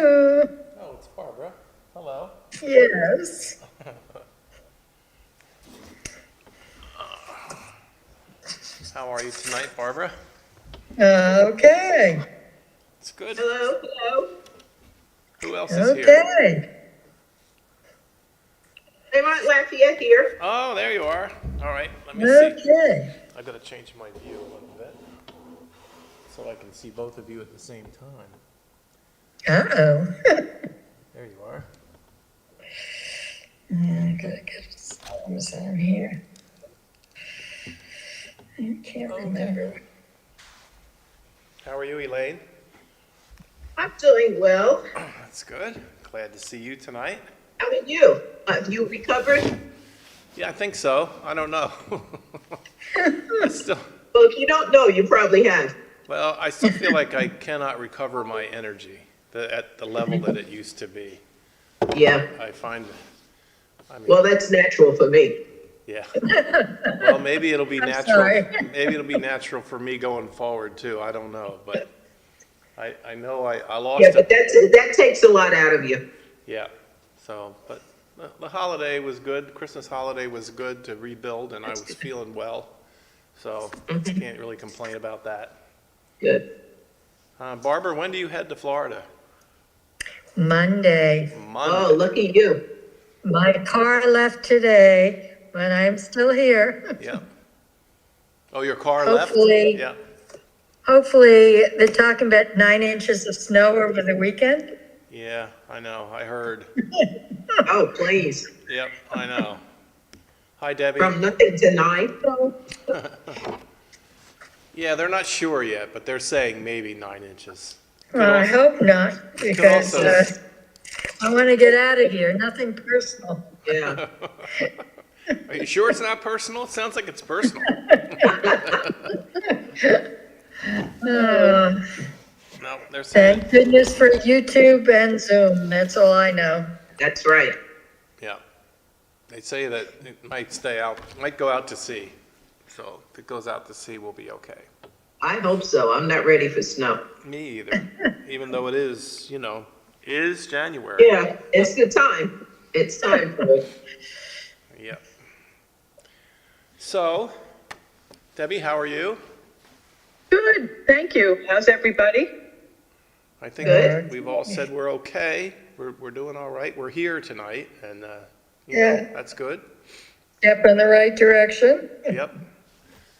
Hello. Oh, it's Barbara. Hello. Yes. How are you tonight, Barbara? Okay. It's good. Hello, hello. Who else is here? Okay. Hey, Aunt Lafayette here. Oh, there you are. All right, let me see. Okay. I gotta change my view a little bit so I can see both of you at the same time. Uh-oh. There you are. I gotta get thumbs on here. I can't remember. How are you, Elaine? I'm doing well. That's good. Glad to see you tonight. How are you? You recovered? Yeah, I think so. I don't know. I still, Well, if you don't know, you probably have. well, I still feel like I cannot recover my energy at the level that it used to be. Yeah. I find, I mean, Well, that's natural for me. yeah. Well, maybe it'll be I'm natural. sorry. Maybe it'll be natural for me going forward too. I don't know, but I know I lost Yeah, it. but that takes a lot out of you. Yeah. So, but the holiday was good. Christmas holiday was good to rebuild, and I was feeling well. So can't really complain about that. Good. Barbara, when do you head to Florida? Monday. Monday. Oh, lucky you. My car left today, but I'm still here. Yeah. Oh, your car left? Hopefully. Yeah. Hopefully, they're talking about 9 inches of snow over the weekend. Yeah, I know. I heard. Oh, please. Yep, I know. Hi, Debbie. From nothing to 9. Yeah, they're not sure yet, but they're saying maybe 9 inches. Well, I hope not, because also- I want to get out of here. Nothing personal. Yeah. Are you sure it's not personal? It sounds like it's personal. Uh, No, they're saying, Thank goodness for YouTube and Zoom. That's all I know. That's right. yeah. They say that it might stay out, might go out to sea. So if it goes out to sea, we'll be okay. I hope so. I'm not ready for snow. Me either, even though it is, is January. Yeah, it's the time. It's time for it. Yeah. So, Debbie, how are you? Good, thank you. How's everybody? I think Good. we've all said we're okay. We're doing all right. We're here tonight, and Yeah. that's good. Step in the right direction. Yep.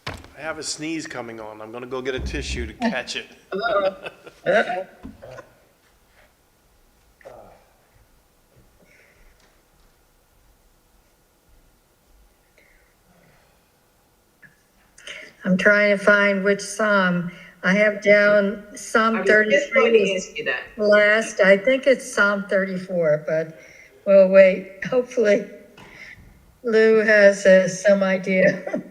I have a sneeze coming on. I'm gonna go get a tissue to catch it. Uh-oh. I'm trying to find which Psalm. I have down I Psalm was just going 33 to was ask you that. last. I think it's Psalm 34, but we'll wait. Hopefully Lou has some idea.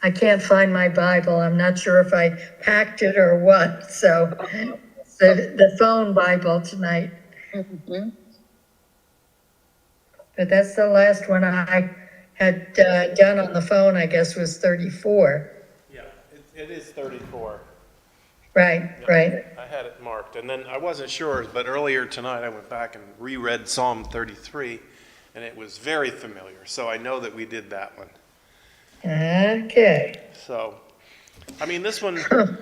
I can't find my Bible. I'm not sure if I packed it or what. So the phone Bible tonight. Mhm. But that's the last one I had done on the phone, I guess, was 34. Yeah, it is 34. Right, right. I had it marked, and then I wasn't sure, but earlier tonight I went back and reread Psalm 33, and it was very familiar. So I know that we did that one. Okay. So, I mean, this one's a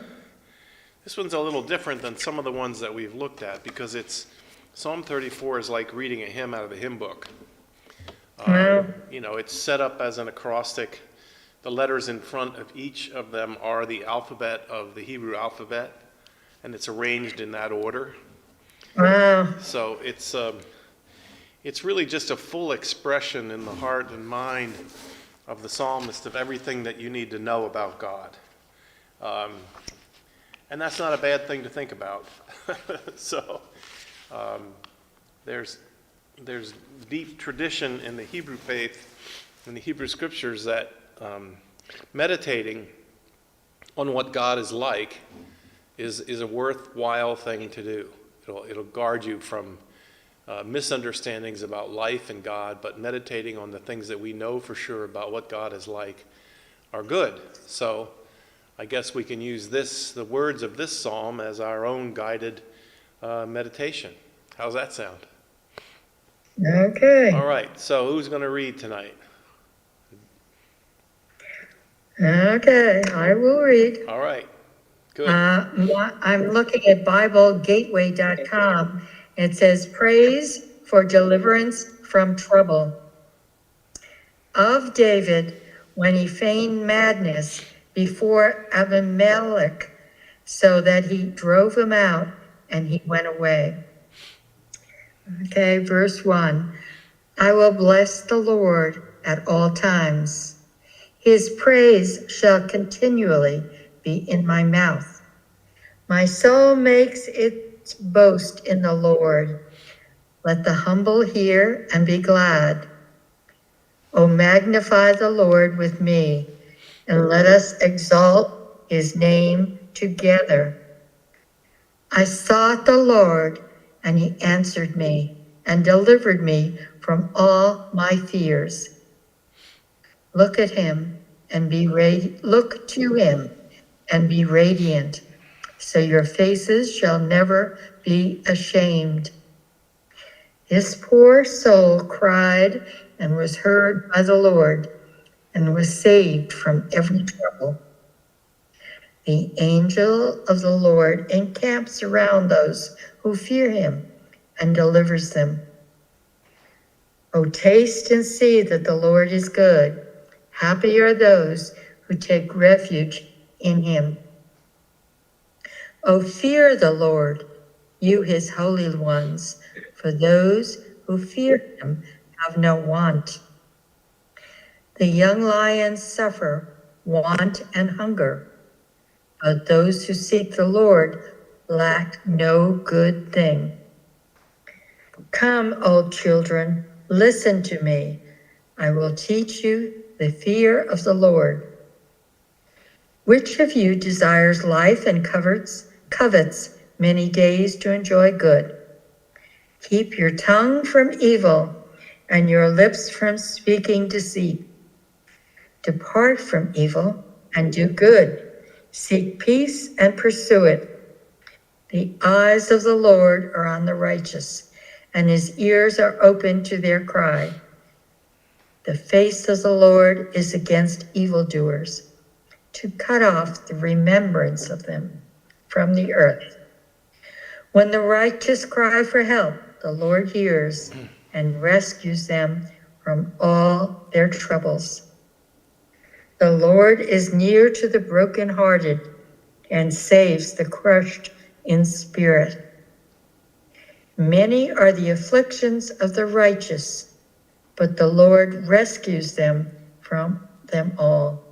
little different than some of the ones that we've looked at because Psalm 34 is like reading a hymn out of the hymn book. Well, It's set up as an acrostic. The letters in front of each of them are the alphabet of the Hebrew alphabet, and it's arranged in that order. wow. So it's really just a full expression in the heart and mind of the psalmist of everything that you need to know about God. And that's not a bad thing to think about. So there's deep tradition in the Hebrew faith, in the Hebrew scriptures, that meditating on what God is like is a worthwhile thing to do. It'll guard you from misunderstandings about life and God, but meditating on the things that we know for sure about what God is like are good. So I guess we can use the words of this psalm as our own guided meditation. How's that sound? Okay. All right, so who's going to read tonight? Okay, I will read. All right, good. I'm looking at BibleGateway.com. It says, praise for deliverance from trouble. Of David, when he feigned madness before Abimelech, so that he drove him out and he went away. Okay, verse 1. I will bless the Lord at all times. His praise shall continually be in my mouth. My soul makes its boast in the Lord. Let the humble hear and be glad. O magnify the Lord with me, and let us exalt his name together. I sought the Lord, and he answered me and delivered me from all my fears. Look at him and look to him and be radiant, so your faces shall never be ashamed. This poor soul cried and was heard by the Lord and was saved from every trouble. The angel of the Lord encamps around those who fear him and delivers them. Oh, taste and see that the Lord is good. Happy are those who take refuge in him. Oh, fear the Lord, you his holy ones, for those who fear him have no want. The young lions suffer want and hunger, but those who seek the Lord lack no good thing. Come, O children, listen to me. I will teach you the fear of the Lord. Which of you desires life and covets many days to enjoy good? Keep your tongue from evil and your lips from speaking deceit. Depart from evil and do good. Seek peace and pursue it. The eyes of the Lord are on the righteous, and his ears are open to their cry. The face of the Lord is against evildoers, to cut off the remembrance of them from the earth. When the righteous cry for help, the Lord hears and rescues them from all their troubles. The Lord is near to the brokenhearted and saves the crushed in spirit. Many are the afflictions of the righteous, but the Lord rescues them from them all.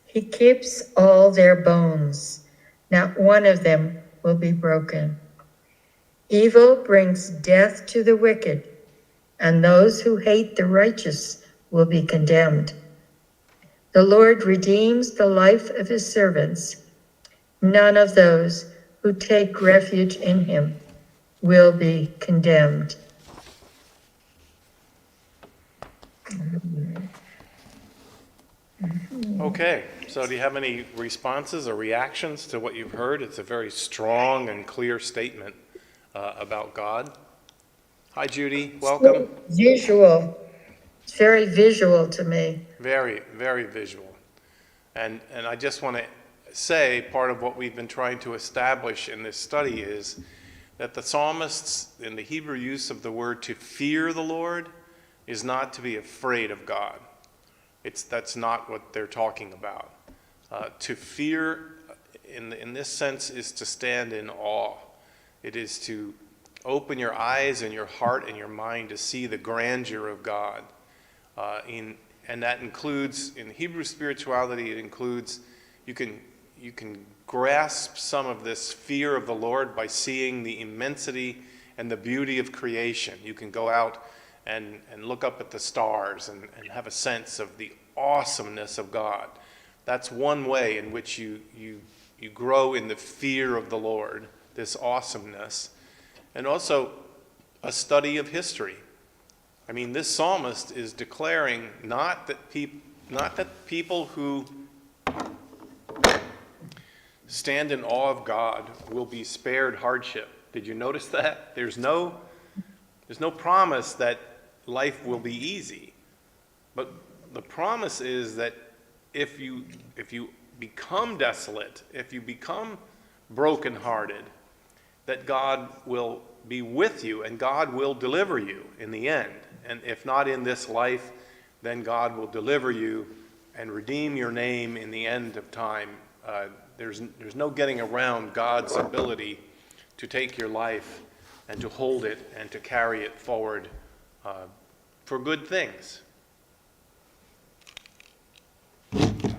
He keeps all their bones. Not one of them will be broken. Evil brings death to the wicked, and those who hate the righteous will be condemned. The Lord redeems the life of his servants. None of those who take refuge in him will be condemned. Okay, so do you have any responses or reactions to what you've heard? It's a very strong and clear statement about God. Hi, Judy. Welcome. Visual. It's very visual to me. Very, very visual. And I just want to say part of what we've been trying to establish in this study is that the psalmists, in the Hebrew use of the word to fear the Lord, is not to be afraid of God. That's not what they're talking about. To fear, in this sense, is to stand in awe. It is to open your eyes and your heart and your mind to see the grandeur of God. And that includes, in Hebrew spirituality, it includes, you can grasp some of this fear of the Lord by seeing the immensity and the beauty of creation. You can go out and look up at the stars and have a sense of the awesomeness of God. That's one way in which you grow in the fear of the Lord, this awesomeness. And also a study of history. I mean, this psalmist is declaring not that people who stand in awe of God will be spared hardship. Did you notice that? There's no promise that life will be easy. But the promise is that if you become desolate, if you become brokenhearted, that God will be with you and God will deliver you in the end. And if not in this life, then God will deliver you and redeem your name in the end of time. There's no getting around God's ability to take your life and to hold it and to carry it forward for good things.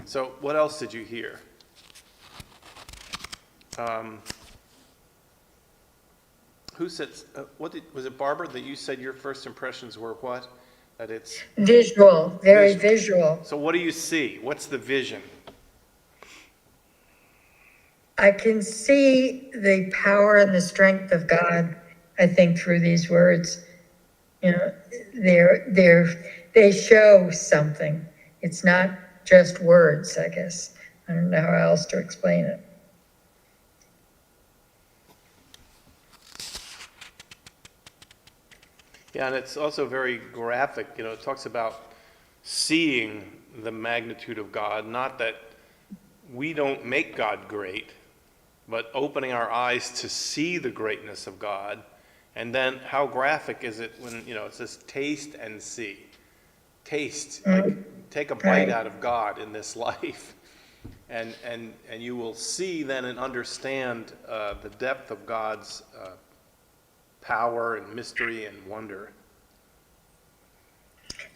So what else did you hear? Who said, was it Barbara that you said your first impressions were what? That it's Visual, very visual. So what do you see? What's the vision? I can see the power and the strength of God, I think, through these words. You know, they show something. It's not just words, I guess. I don't know how else to explain it. Yeah, and it's also very graphic. You know, it talks about seeing the magnitude of God, not that we don't make God great, but opening our eyes to see the greatness of God. And then how graphic is it when, you know, it says taste and see. Taste, like take a bite out of God in this life. And you will see then and understand the depth of God's power and mystery and wonder.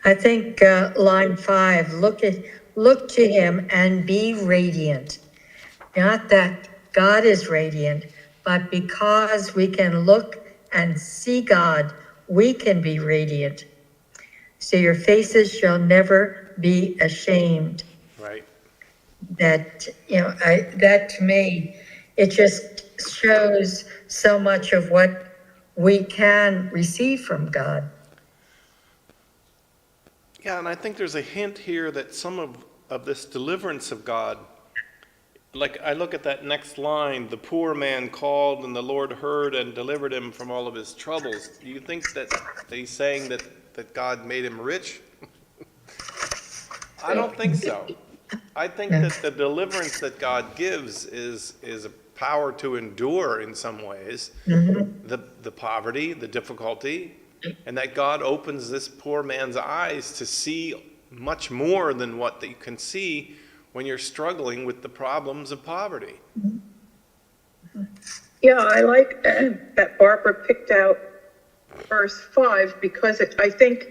I think line 5, look to him and be radiant. Not that God is radiant, but because we can look and see God, we can be radiant. So your faces shall never be ashamed. Right. That, you know, that to me, it just shows so much of what we can receive from God. Yeah, and I think there's a hint here that some of this deliverance of God, like I look at that next line, the poor man called and the Lord heard and delivered him from all of his troubles. Do you think that he's saying that God made him rich? I don't think so. I think that the deliverance that God gives is a power to endure in some ways, the poverty, the difficulty, and that God opens this poor man's eyes to see much more than what you can see when you're struggling with the problems of poverty. Yeah, I like that Barbara picked out verse 5 because I think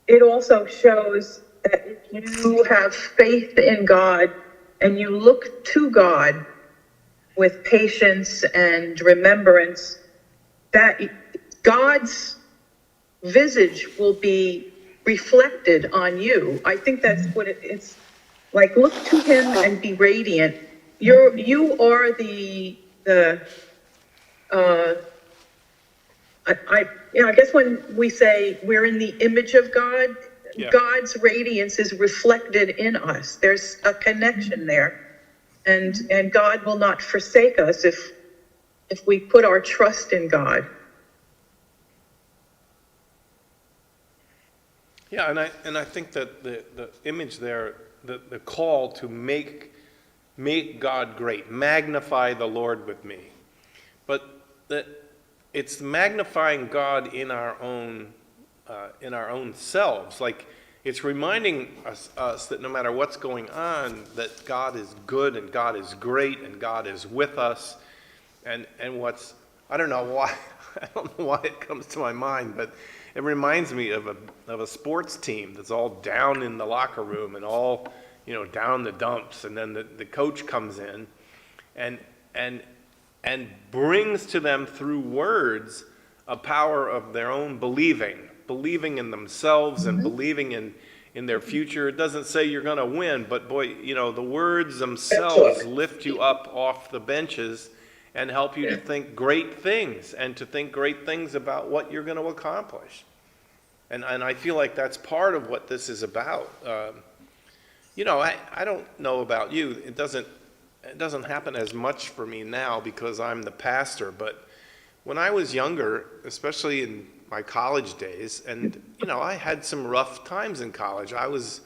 it also shows that if you have faith in God and you look to God with patience and remembrance, that God's visage will be reflected on you. I think that's what it's like. Look to him and be radiant. You are I guess when we say we're in the image of God, Yeah. God's radiance is reflected in us. There's a connection there, and God will not forsake us if we put our trust in God. Yeah, and I think that the image there, the call to make God great, magnify the Lord with me, but that it's magnifying God in our own selves. Like it's reminding us that no matter what's going on, that God is good and God is great and God is with us. And what's, I don't know why it comes to my mind, but it reminds me of a sports team that's all down in the locker room and all, you know, down the dumps, and then the coach comes in and brings to them through words a power of their own believing in themselves and believing in their future. It doesn't say you're going to win, but boy, you know, the words themselves lift you up off the benches and help you to think great things and to think great things about what you're going to accomplish. And I feel like that's part of what this is about. You know, I don't know about you. It doesn't it doesn't happen as much for me now because I'm the pastor, but when I was younger, especially in my college days, and I had some rough times in college. I was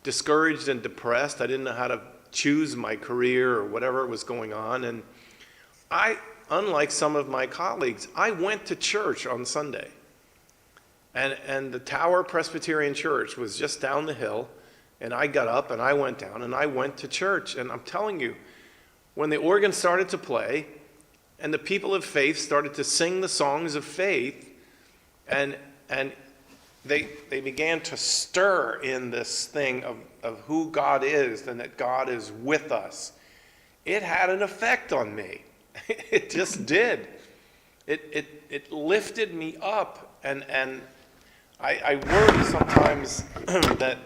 discouraged and depressed. I didn't know how to choose my career or whatever was going on. And unlike some of my colleagues, I went to church on Sunday. And the Tower Presbyterian Church was just down the hill. And I got up and I went down and I went to church. And I'm telling you, when the organ started to play and the people of faith started to sing the songs of faith, and they began to stir in this thing of who God is and that God is with us, it had an effect on me. It just did. It lifted me up, and I worry sometimes that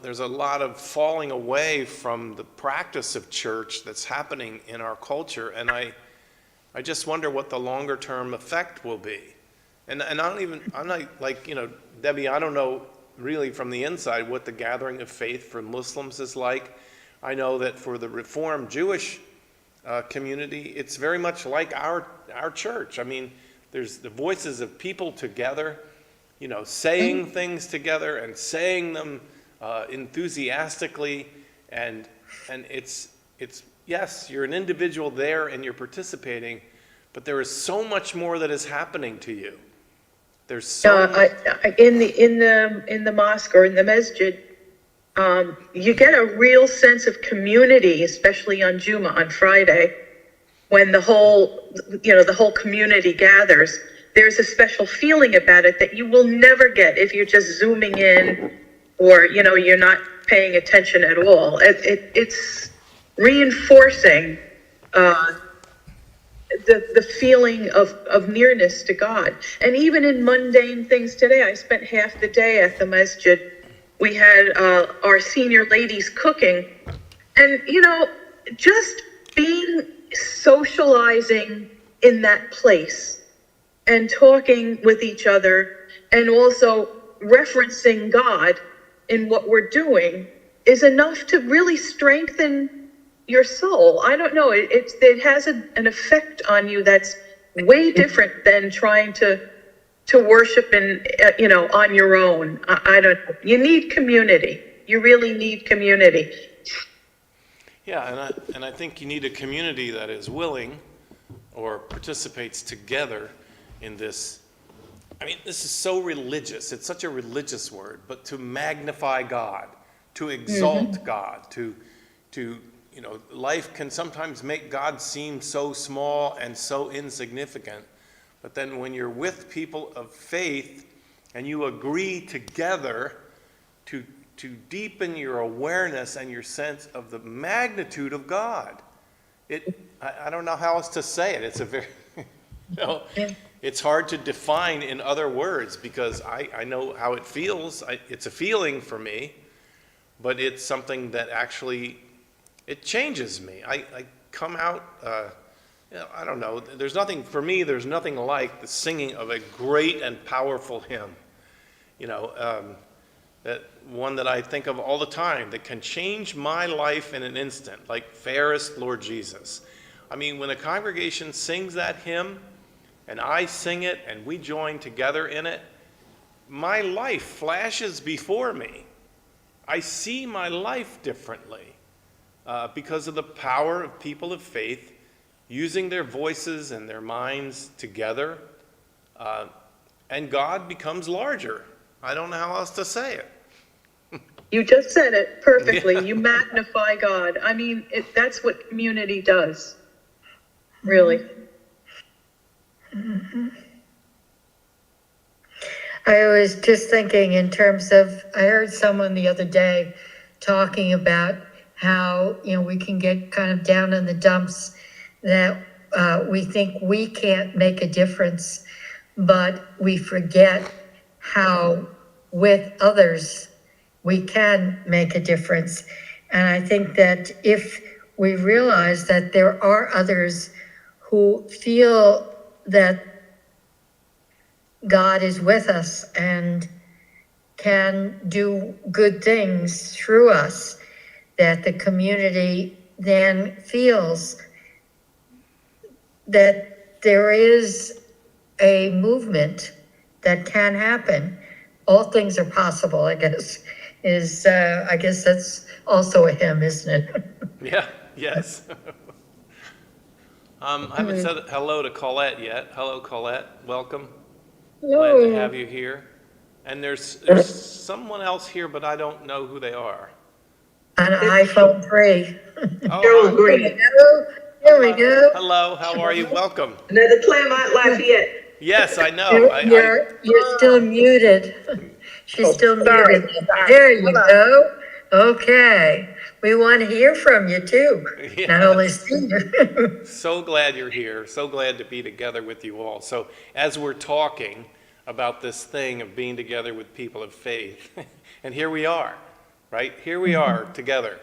there's a lot of falling away from the practice of church that's happening in our culture, and I just wonder what the longer term effect will be. And I'm not like, Debbie, I don't know really from the inside what the gathering of faith for Muslims is like. I know that for the Reformed Jewish community, it's very much like our church. I mean, there's the voices of people together, saying things together and saying them enthusiastically, and it's yes, you're an individual there and you're participating, but there is so much more that is happening to you. There's so in the mosque or in the masjid, you get a real sense of community, especially on Juma, on Friday, when the whole community gathers. There's a special feeling about it that you will never get if you're just zooming in, or you're not paying attention at all. It's reinforcing the feeling of nearness to God. And even in mundane things today, I spent half the day at the masjid. We had our senior ladies cooking, and just socializing in that place and talking with each other and also referencing God in what we're doing is enough to really strengthen your soul. I don't know. It has an effect on you that's way different than trying to worship on your own. I don't know. You need community. You really need community. Yeah, and I think you need a community that is willing or participates together in this. I mean, this is so religious. It's such a religious word, but to magnify God, to exalt God, to life can sometimes make God seem so small and so insignificant. But then when you're with people of faith and you agree together to deepen your awareness and your sense of the magnitude of God, I don't know how else to say it. It's a very, it's hard to define in other words because I know how it feels. It's a feeling for me, but it's something that actually, it changes me. I come out, I don't know, there's nothing like the singing of a great and powerful hymn, that one that I think of all the time that can change my life in an instant, like Fairest Lord Jesus. I mean, when a congregation sings that hymn and I sing it and we join together in it, my life flashes before me. I see my life differently because of the power of people of faith using their voices and their minds together, and God becomes larger. I don't know how else to say it. You just said it perfectly. Yeah. You magnify God. I mean, that's what community does, really. I was just thinking in terms of, I heard someone the other day talking about how, we can get kind of down in the dumps that we think we can't make a difference, but we forget how with others we can make a difference. And I think that if we realize that there are others who feel that God is with us and can do good things through us, that the community then feels that there is a movement that can happen. All things are possible, I guess, I guess that's also a hymn, isn't it? Yeah, yes. I haven't said hello to Colette yet. Hello, Colette. Welcome. Glad to have you here. And there's someone else here, but I don't know who they are. On iPhone 3. Oh, Gerald hi. Green, Here we go. Hello, how are you? Welcome. another Claremont Lafayette. Yes, I know. You're still muted. She's still sorry, muted. sorry. There you Hello. go. Okay. We want to hear from you too. Yes. Not only see you. So glad you're here. So glad to be together with you all. So as we're talking about this thing of being together with people of faith, and here we are, right? Here we are together.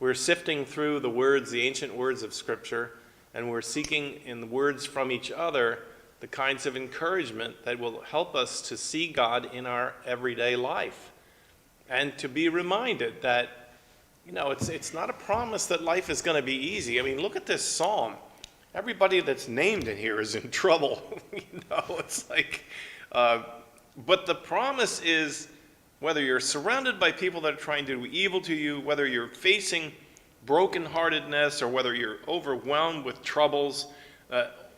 We're sifting through the words, the ancient words of Scripture, and we're seeking in the words from each other the kinds of encouragement that will help us to see God in our everyday life and to be reminded that, you know, it's not a promise that life is going to be easy. I mean, look at this psalm. Everybody that's named in here is in trouble. You know, it's like, but the promise is, whether you're surrounded by people that are trying to do evil to you, whether you're facing brokenheartedness, or whether you're overwhelmed with troubles,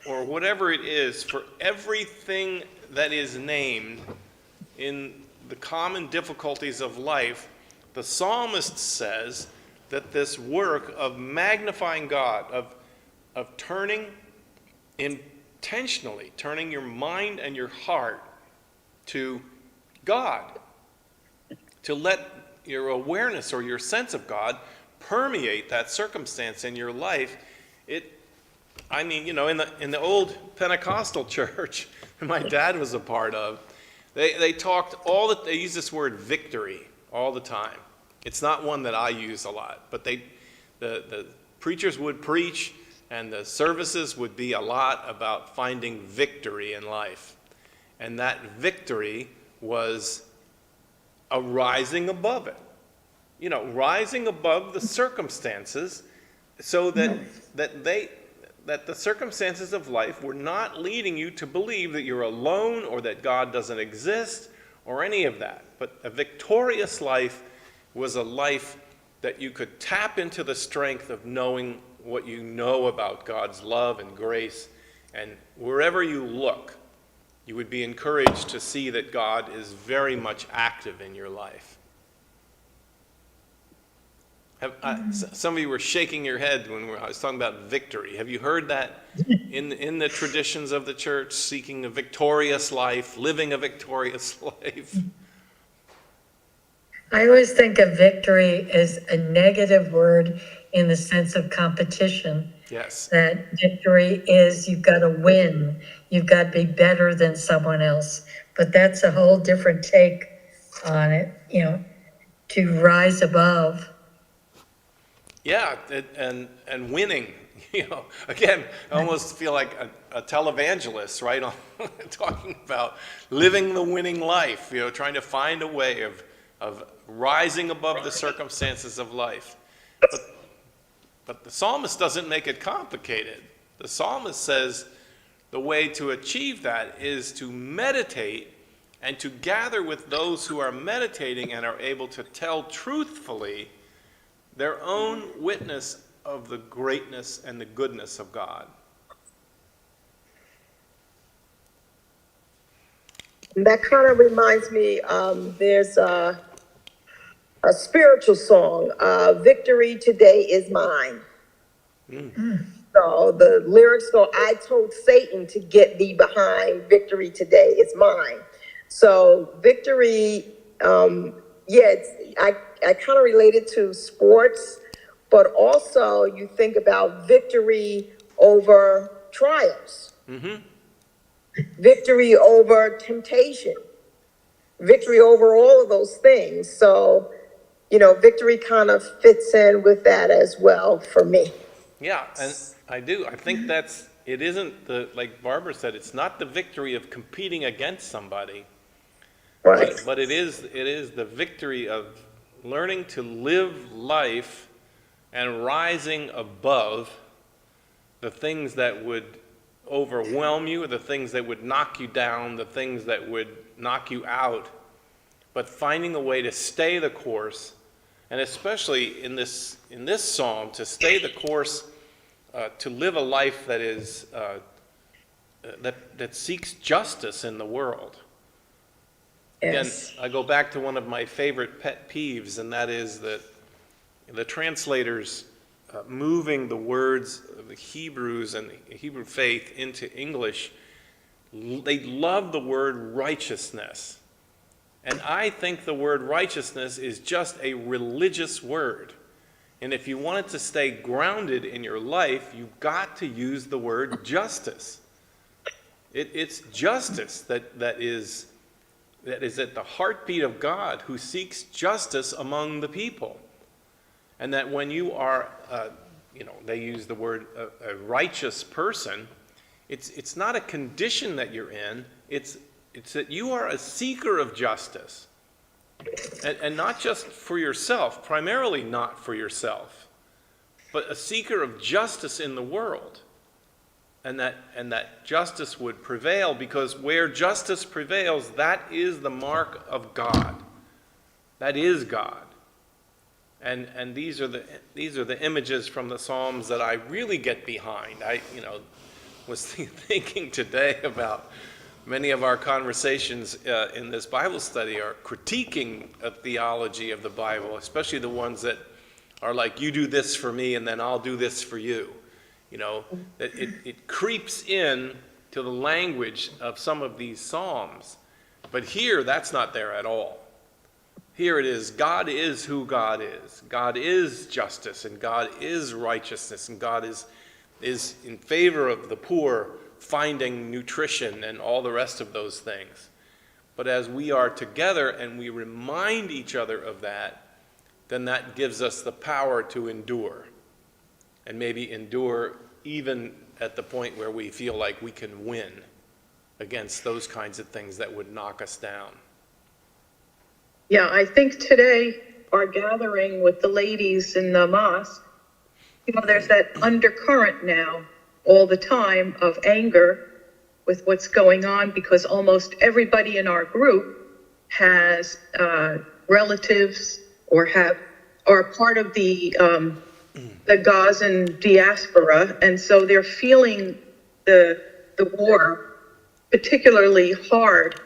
or whatever it is, for everything that is named in the common difficulties of life, the psalmist says that this work of magnifying God, of turning intentionally, turning your mind and your heart to God, to let your awareness or your sense of God permeate that circumstance in your life. I mean, you know, in the old Pentecostal church my dad was a part of, they use this word victory all the time. It's not one that I use a lot, but the preachers would preach, and the services would be a lot about finding victory in life. And that victory was a rising above it. You know, rising above the circumstances, so that the circumstances of life were not leading you to believe that you're alone or that God doesn't exist or any of that. But a victorious life was a life that you could tap into the strength of knowing what you know about God's love and grace, and wherever you look, you would be encouraged to see that God is very much active in your life. Some of you were shaking your head when I was talking about victory. Have you heard that in the traditions of the church, seeking a victorious life, living a victorious life? I always think of victory as a negative word in the sense of competition. Yes. That victory is you've got to win. You've got to be better than someone else. But that's a whole different take on it, you know, to rise above. Yeah, and winning, you know, again, I almost feel like a televangelist, right, on talking about living the winning life, you know, trying to find a way of rising above the circumstances of life. But the psalmist doesn't make it complicated. The psalmist says the way to achieve that is to meditate and to gather with those who are meditating and are able to tell truthfully their own witness of the greatness and the goodness of God. That kind of reminds me, there's a spiritual song, Victory Today Is Mine. So the lyrics go, I told Satan to get thee behind, victory today is mine. So victory, I kind of relate it to sports, but also you think about victory over trials, victory over temptation, victory over all of those things. So, you know, victory kind of fits in with that as well for me. Yeah, and I do. I think it isn't like Barbara said, it's not the victory of competing against somebody. Right. But it is the victory of learning to live life and rising above the things that would overwhelm you, the things that would knock you down, the things that would knock you out, but finding a way to stay the course, and especially in this psalm, to stay the course, to live a life that is that seeks justice in the world. Yes. Again, I go back to one of my favorite pet peeves, and that is that the translators moving the words of the Hebrews and the Hebrew faith into English, they love the word righteousness. And I think the word righteousness is just a religious word. And if you want it to stay grounded in your life, you've got to use the word justice. It's justice that is at the heartbeat of God, who seeks justice among the people. And that when you are, they use the word a righteous person, it's not a condition that you're in, it's that you are a seeker of justice. And not just for yourself, primarily not for yourself, but a seeker of justice in the world. And that justice would prevail, because where justice prevails, that is the mark of God. That is God. And these are the images from the Psalms that I really get behind. I was thinking today about many of our conversations in this Bible study are critiquing a theology of the Bible, especially the ones that are like, you do this for me and then I'll do this for you. It creeps in to the language of some of these Psalms. But here, that's not there at all. Here it is, God is who God is. God is justice, and God is righteousness, and God is in favor of the poor finding nutrition and all the rest of those things. But as we are together and we remind each other of that, then that gives us the power to endure. And maybe endure even at the point where we feel like we can win against those kinds of things that would knock us down. Yeah, I think today, our gathering with the ladies in the mosque, there's that undercurrent now all the time of anger with what's going on, because almost everybody in our group has relatives or are part of the Gazan diaspora, and so they're feeling the war particularly hard.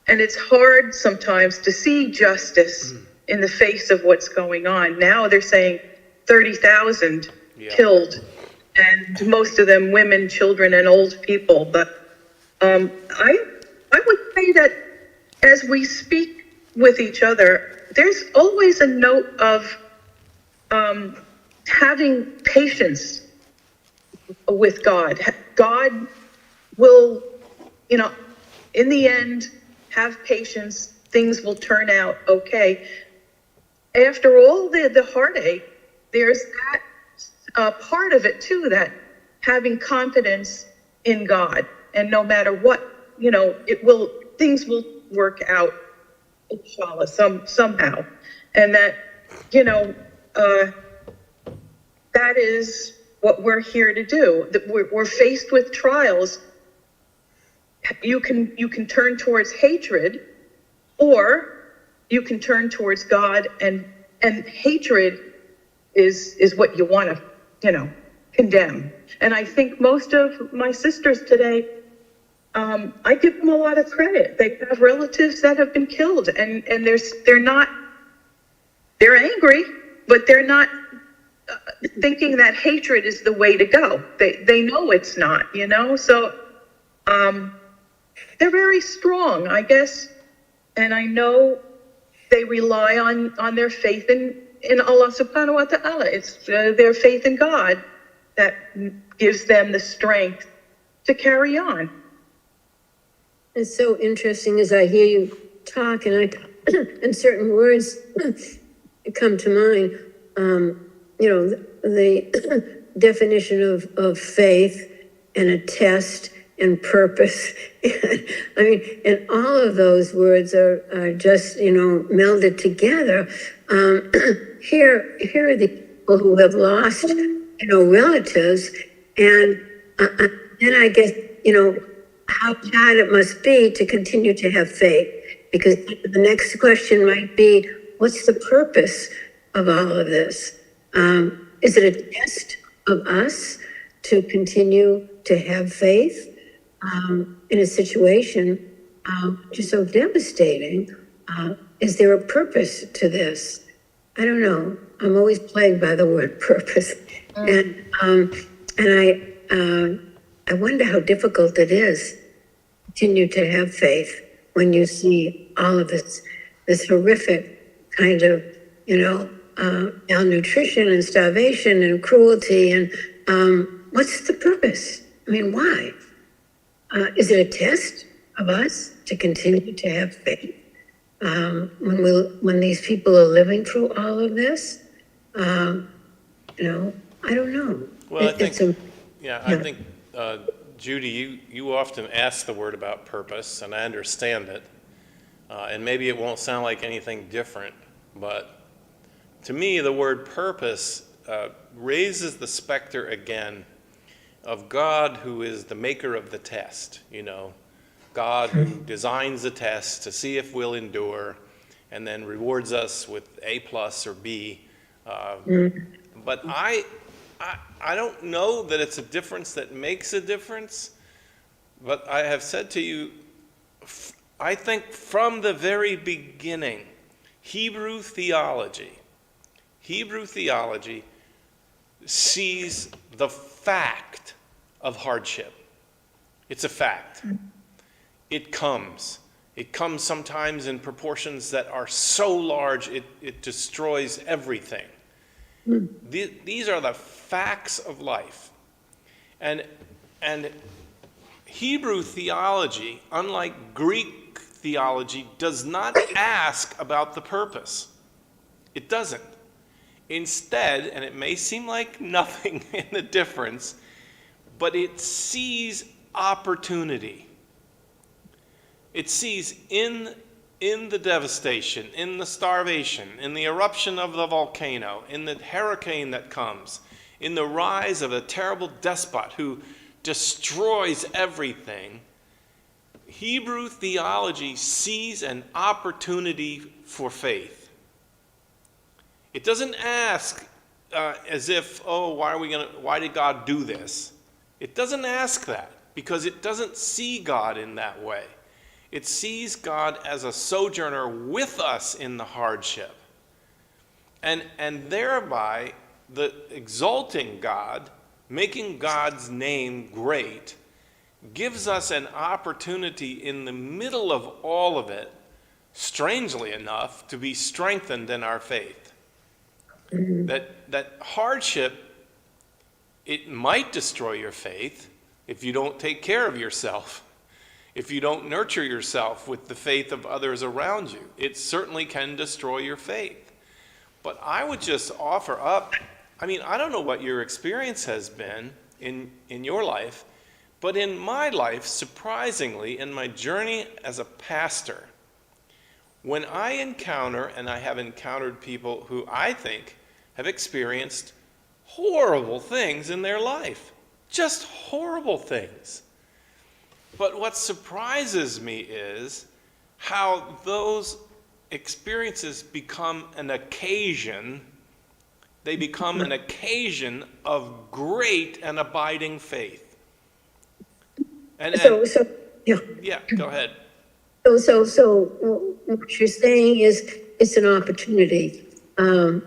And it's hard sometimes to see justice in the face of what's going on. Now they're saying 30,000 killed, and most of them women, children, and old people. But I would say that as we speak with each other, there's always a note of having patience with God. God will, in the end, have patience. Things will turn out okay. After all the heartache, there's that part of it too, that having confidence in God, and no matter what, things will work out, inshallah, somehow. And that, that is what we're here to do. That we're faced with trials. You can turn towards hatred, or you can turn towards God, and hatred is what you want to, condemn. And I think most of my sisters today, I give them a lot of credit. They have relatives that have been killed, and they're angry, but they're not thinking that hatred is the way to go. They know it's not, so they're very strong, I guess, and I know they rely on their faith in Allah subhanahu wa ta'ala. It's their faith in God that gives them the strength to carry on. It's so interesting as I hear you talk, and and certain words come to mind. The definition of faith and a test and purpose. I mean, and all of those words are just, melded together. Here are the people who have lost, relatives. And then I guess, how sad it must be to continue to have faith. Because the next question might be, what's the purpose of all of this? Is it a test of us to continue to have faith in a situation which is so devastating? Is there a purpose to this? I don't know. I'm always plagued by the word purpose, and I wonder how difficult it is to continue to have faith when you see all of this horrific kind of, malnutrition and starvation and cruelty. And what's the purpose? I mean, why? Is it a test of us to continue to have faith when these people are living through all of this? I don't know. Well, I think, Judy, you often ask the word about purpose, and I understand it. And maybe it won't sound like anything different, but to me, the word purpose raises the specter again of God, who is the maker of the test, God who designs the test to see if we'll endure and then rewards us with A+ or B. But I don't know that it's a difference that makes a difference, but I have said to you, I think from the very beginning, Hebrew theology sees the fact of hardship. It's a fact. It comes sometimes in proportions that are so large it destroys everything. These are the facts of life. And Hebrew theology, unlike Greek theology, does not ask about the purpose. It doesn't. Instead, and it may seem like nothing in the difference, but it sees opportunity. It sees in the devastation, in the starvation, in the eruption of the volcano, in the hurricane that comes, in the rise of a terrible despot who destroys everything, Hebrew theology sees an opportunity for faith. It doesn't ask as if, why did God do this? It doesn't ask that because it doesn't see God in that way. It sees God as a sojourner with us in the hardship. And thereby, the exalting God, making God's name great, gives us an opportunity in the middle of all of it, strangely enough, to be strengthened in our faith. That hardship, it might destroy your faith if you don't take care of yourself. If you don't nurture yourself with the faith of others around you, it certainly can destroy your faith. But I would just offer up, I don't know what your experience has been in your life, but in my life, surprisingly, in my journey as a pastor, when I encounter, and I have encountered people who I think have experienced horrible things in their life, just horrible things. But what surprises me is how those experiences become an occasion. They become an occasion of great and abiding faith. Yeah, go ahead. So what you're saying is it's an opportunity. And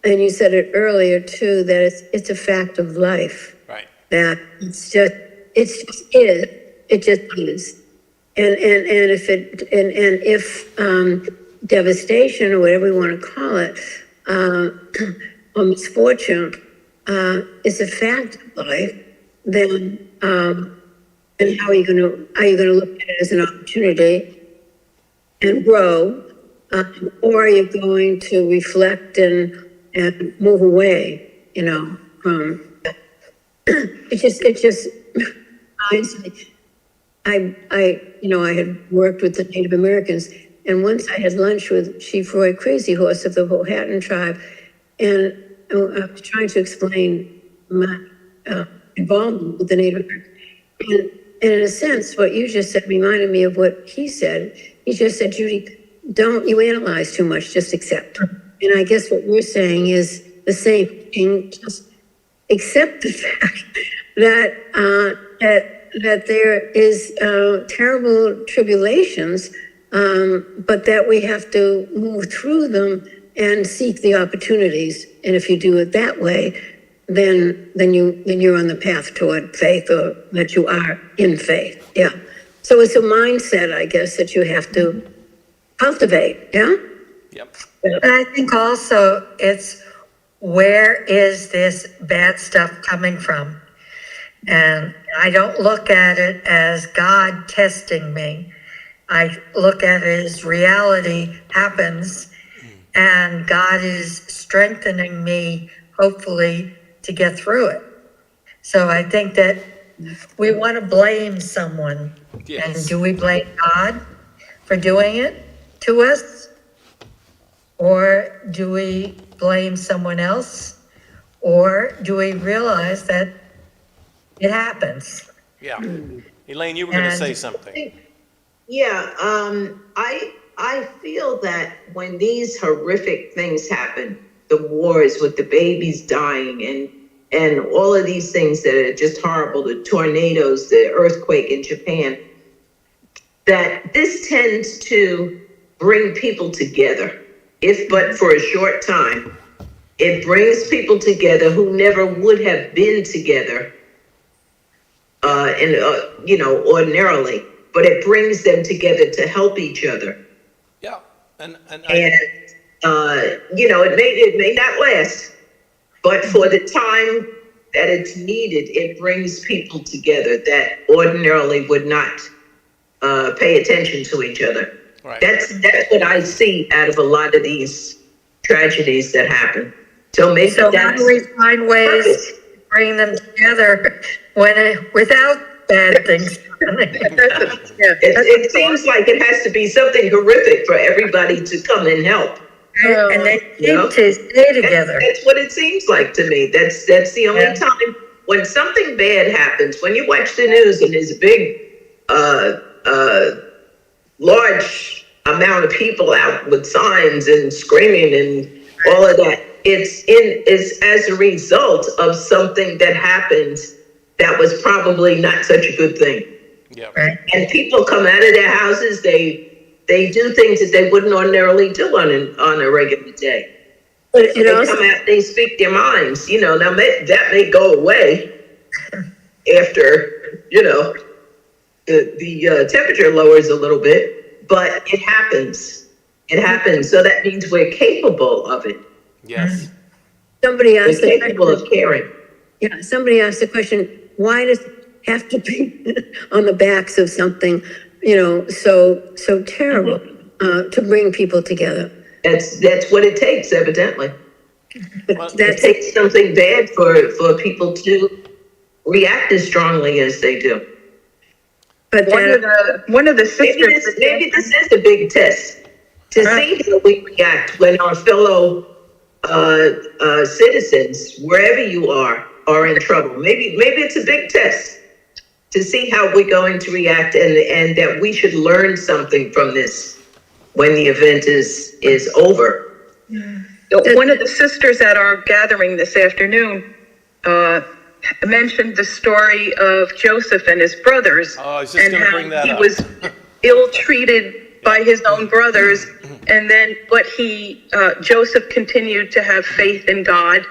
you said it earlier too, that it's a fact of life. Right. That it just is. And if devastation or whatever we want to call it, or misfortune, is a fact of life, then how are you going to look at it as an opportunity and grow, or are you going to reflect and move away? From it just reminds me, I had worked with the Native Americans, and once I had lunch with Chief Roy Crazy Horse of the Powhatan tribe, and I was trying to explain my involvement with the Native Americans. And in a sense, what you just said reminded me of what he said. He just said, Judy, don't you analyze too much, just accept. And I guess what you're saying is the same thing, just accept the fact that there is terrible tribulations, but that we have to move through them and seek the opportunities. And if you do it that way, then you're on the path toward faith, or that you are in faith. Yeah. So it's a mindset, I guess, that you have to cultivate. Yeah. Yep. And I think also it's, where is this bad stuff coming from? And I don't look at it as God testing me. I look at it as reality happens, and God is strengthening me, hopefully, to get through it. So I think that we want to blame someone. Yes. And do we blame God for doing it to us? Or do we blame someone else? Or do we realize that it happens? Yeah. Elaine, you were going to And- say something. Yeah, I feel that when these horrific things happen, the wars with the babies dying and all of these things that are just horrible, the tornadoes, the earthquake in Japan, that this tends to bring people together, if but for a short time. It brings people together who never would have been together, ordinarily, but it brings them together to help each other. Yeah. And It may not last, but for the time that it's needed, it brings people together that ordinarily would not pay attention to each other. Right. That's what I see out of a lot of these tragedies that happen. So maybe So how that's do we find ways purpose. to bring them together without bad things happening? It seems like it has to be something horrific for everybody to come and help. And they You know? need to stay together. That's what it seems like to me. That's the only Yeah. time when something bad happens, when you watch the news and there's a big, large amount of people out with signs and screaming and all of that. It's as a result of something that happened that was probably not such a good thing. Yeah. Right. And people come out of their houses, they do things that they wouldn't ordinarily do on a regular day. But it They also, come out, they speak their minds, now that may go away after, the temperature lowers a little bit, but it happens. It happens. So that means we're capable of it. Yes. somebody We're asked the capable question, of caring. yeah, somebody asked the question, why does it have to be on the backs of something, so terrible, to bring people together? That's what it takes, evidently. Well, It That's, takes something bad for people to react as strongly as they do. but One of the Maybe sisters. this is a big test to see how we react when our fellow citizens, wherever you are in trouble. Maybe it's a big test to see how we're going to react, and that we should learn something from this when the event is over. One of the sisters at our gathering this afternoon mentioned the story of Joseph and his brothers. Oh, I was just and gonna how bring that he up. was ill-treated by his own brothers, and then Joseph continued to have faith in God,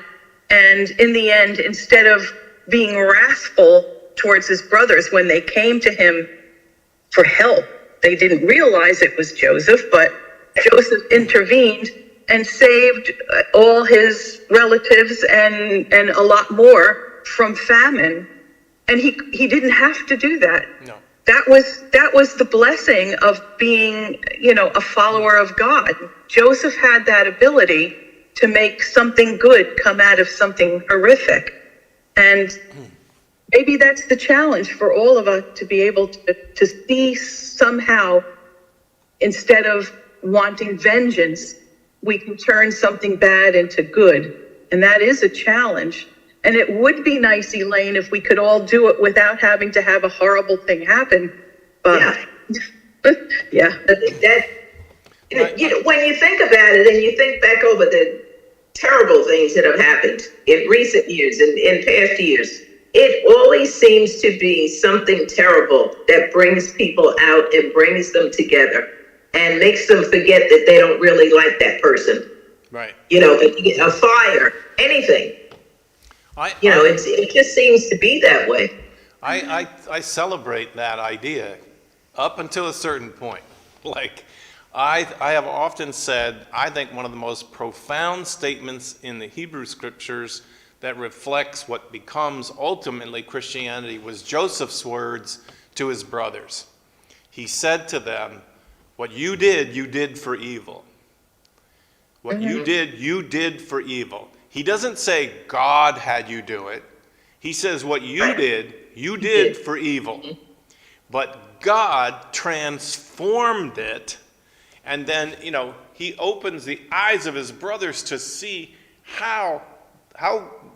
and in the end, instead of being wrathful towards his brothers when they came to him for help, they didn't realize it was Joseph, but Joseph intervened and saved all his relatives and a lot more from famine. And he didn't have to do that. No. That was the blessing of being, a follower of God. Joseph had that ability to make something good come out of something horrific. And maybe that's the challenge for all of us, to be able to see somehow, instead of wanting vengeance, we can turn something bad into good. And that is a challenge. And it would be nice, Elaine, if we could all do it without having to have a horrible thing happen. But yeah. That, when you think about it and you think back over the terrible things that have happened in recent years and in past years, it always seems to be something terrible that brings people out and brings them together and makes them forget that they don't really like that person. Right. A fire, anything. It just seems to be that way. I celebrate that idea up until a certain point. Like, I have often said, I think one of the most profound statements in the Hebrew Scriptures that reflects what becomes ultimately Christianity was Joseph's words to his brothers. He said to them, "What you did for evil. What you did for evil." He doesn't say God had you do it. He says what you did for evil. But God transformed it. And then, he opens the eyes of his brothers to see how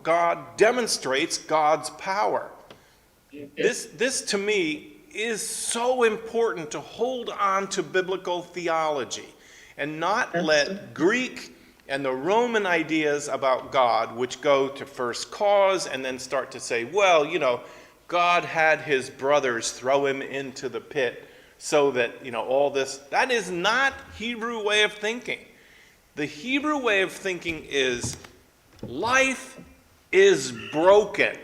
God demonstrates God's power. This to me is so important, to hold on to biblical theology and not let Greek and the Roman ideas about God, which go to first cause and then start to say, well, God had his brothers throw him into the pit so that, all this. That is not Hebrew way of thinking. The Hebrew way of thinking is life is broken,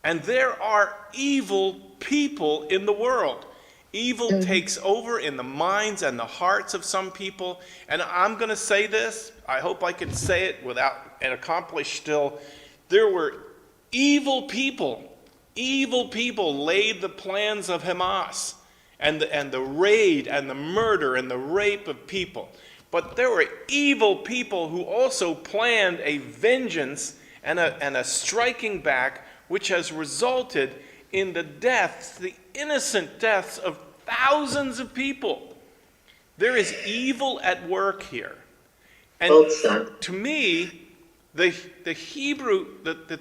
and there are evil people in the world. Evil takes over in the minds and the hearts of some people. And I'm going to say this, I hope I can say it without and accomplish still. There were evil people laid the plans of Hamas and the raid and the murder and the rape of people. But there were evil people who also planned a vengeance and a striking back, which has resulted in the deaths, the innocent deaths of thousands of people. There is evil at work here. And to me, the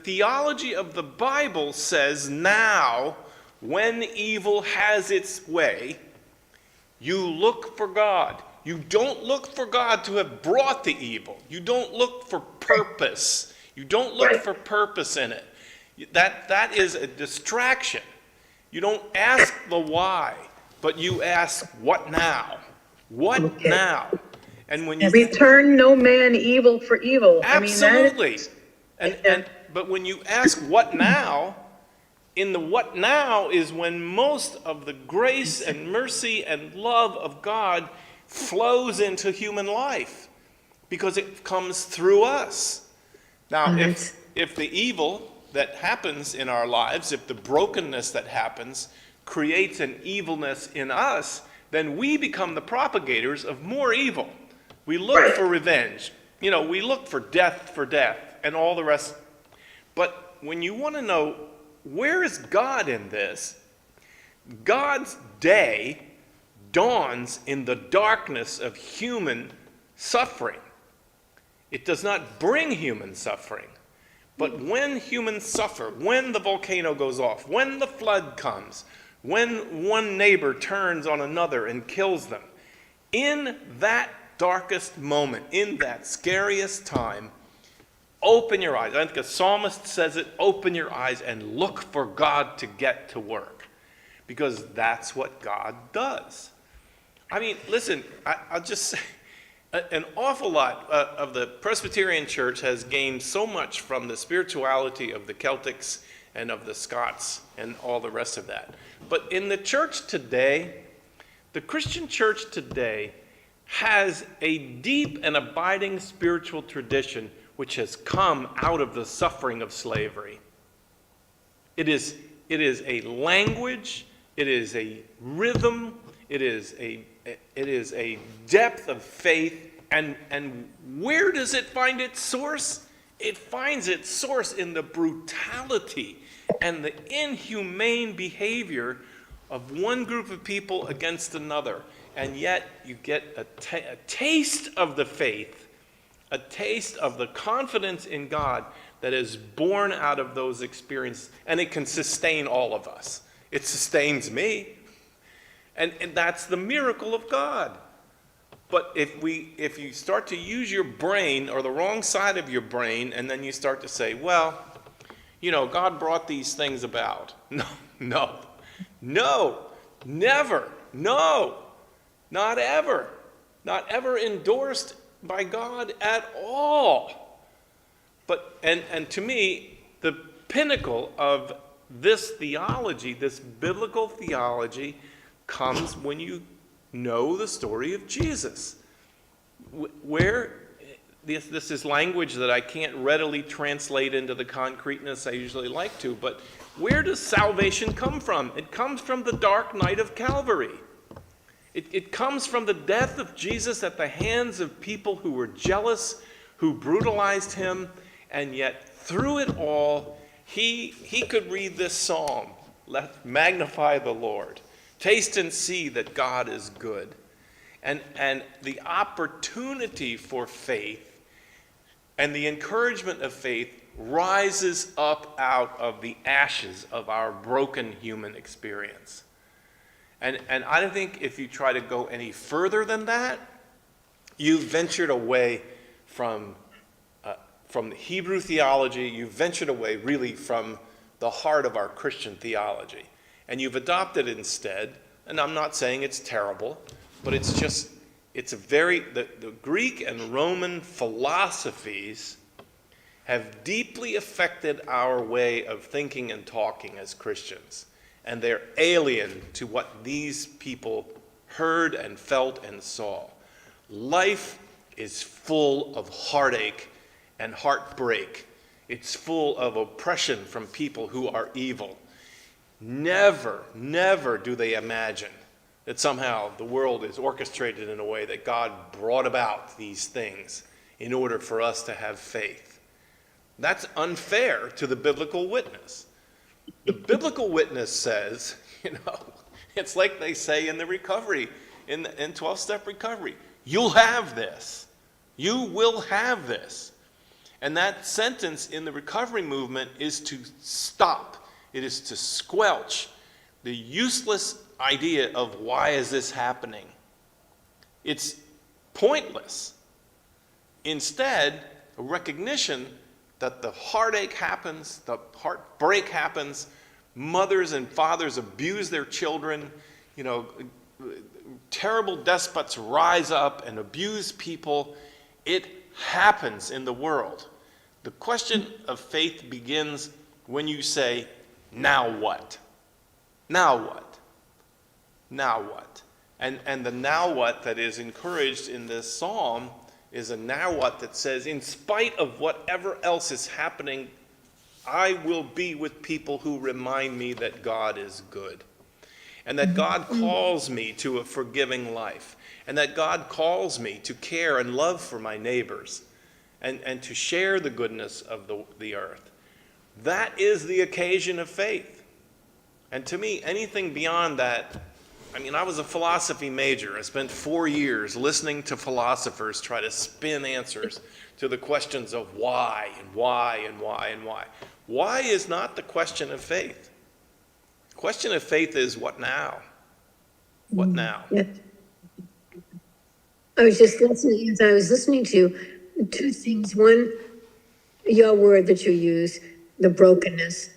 theology of the Bible says now, when evil has its way, you look for God. You don't look for God to have brought the evil. You don't look for purpose. You don't look for purpose in it. That is a distraction. You don't ask the why, but you ask what now? What now? And when you return no man evil for evil. Absolutely. But when you ask what now, in the what now is when most of the grace and mercy and love of God flows into human life, because it comes through us. Now, if the evil that happens in our lives, if the brokenness that happens creates an evilness in us, then we become the propagators of more evil. We look for revenge. We look for death and all the rest. But when you want to know, where is God in this? God's day dawns in the darkness of human suffering. It does not bring human suffering. But when humans suffer, when the volcano goes off, when the flood comes, when one neighbor turns on another and kills them, in that darkest moment, in that scariest time, open your eyes. I think a psalmist says it, open your eyes and look for God to get to work. Because that's what God does. Listen, I'll just say, an awful lot of the Presbyterian Church has gained so much from the spirituality of the Celtics and of the Scots and all the rest of that. But in the church today, the Christian church today has a deep and abiding spiritual tradition which has come out of the suffering of slavery. It is a language, it is a rhythm, it is a depth of faith, and where does it find its source? It finds its source in the brutality and the inhumane behavior of one group of people against another. And yet you get a taste of the faith, a taste of the confidence in God that is born out of those experiences. And it can sustain all of us. It sustains me. And that's the miracle of God. But if you start to use your brain, or the wrong side of your brain, and then you start to say, well, God brought these things about. No, never, no, not ever endorsed by God at all. But, and to me, the pinnacle of this theology, this biblical theology, comes when you know the story of Jesus, where this is language that I can't readily translate into the concreteness I usually like to, but where does salvation come from? It comes from the dark night of Calvary. It comes from the death of Jesus at the hands of people who were jealous, who brutalized him, and yet through it all, he could read this psalm, "Let magnify the Lord. Taste and see that God is good." And the opportunity for faith and the encouragement of faith rises up out of the ashes of our broken human experience. And I don't think if you try to go any further than that, you've ventured away from the Hebrew theology, you've ventured away really from the heart of our Christian theology. And you've adopted instead, and I'm not saying it's terrible, but it's the Greek and Roman philosophies have deeply affected our way of thinking and talking as Christians. And they're alien to what these people heard and felt and saw. Life is full of heartache and heartbreak. It's full of oppression from people who are evil. Never, never do they imagine that somehow the world is orchestrated in a way that God brought about these things in order for us to have faith. That's unfair to the biblical witness. The biblical witness says, it's like they say in the recovery, in 12-step recovery, you'll have this. You will have this. And that sentence in the recovery movement is to stop. It is to squelch the useless idea of why is this happening. It's pointless. Instead, a recognition that the heartache happens, the heartbreak happens, mothers and fathers abuse their children, terrible despots rise up and abuse people. It happens in the world. The question of faith begins when you say, now what? Now what? Now what? And the now what that is encouraged in this psalm is a now what that says, in spite of whatever else is happening, I will be with people who remind me that God is good. And that God calls me to a forgiving life. And that God calls me to care and love for my neighbors. And to share the goodness of the earth. That is the occasion of faith. And to me, anything beyond that, I was a philosophy major. I spent 4 years listening to philosophers try to spin answers to the questions of why and why and why and why. Why is not the question of faith. The question of faith is what now? What now? Yeah. I was just listening, as I was listening to two things. One, your word that you use, the brokenness.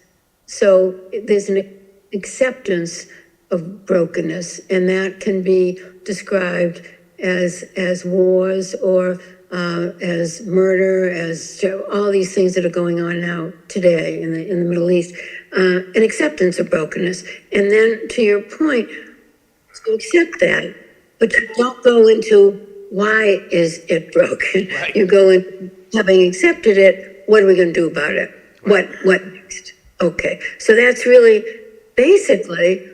So there's an acceptance of brokenness, and that can be described as wars or as murder, as all these things that are going on now today in the Middle East, an acceptance of brokenness. And then to your point, to accept that, but you don't go into why is it broken. Right. You go in, having accepted it, what are we going to do about it? Right. What next? Okay, so that's really basically,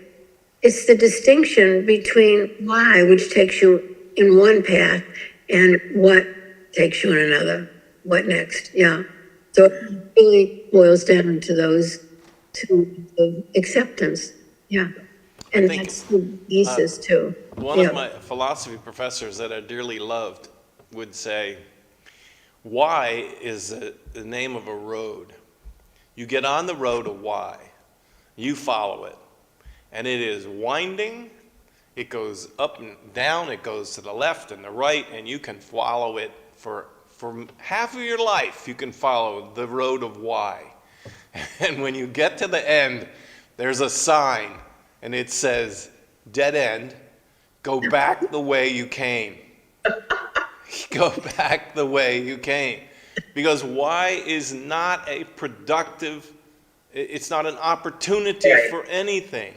it's the distinction between why, which takes you in one path, and what takes you in another. What next? Yeah. So it really boils down to those to acceptance. Yeah. And think, that's the basis too. One Yeah. of my philosophy professors that I dearly loved would say, why is the name of a road. You get on the road of why. You follow it. And it is winding. It goes up and down. It goes to the left and the right. And you can follow it for half of your life. You can follow the road of why. And when you get to the end, there's a sign. And it says, dead end. Go back the way you came. Go back the way you came. Because why is not a productive, it's not an opportunity for anything.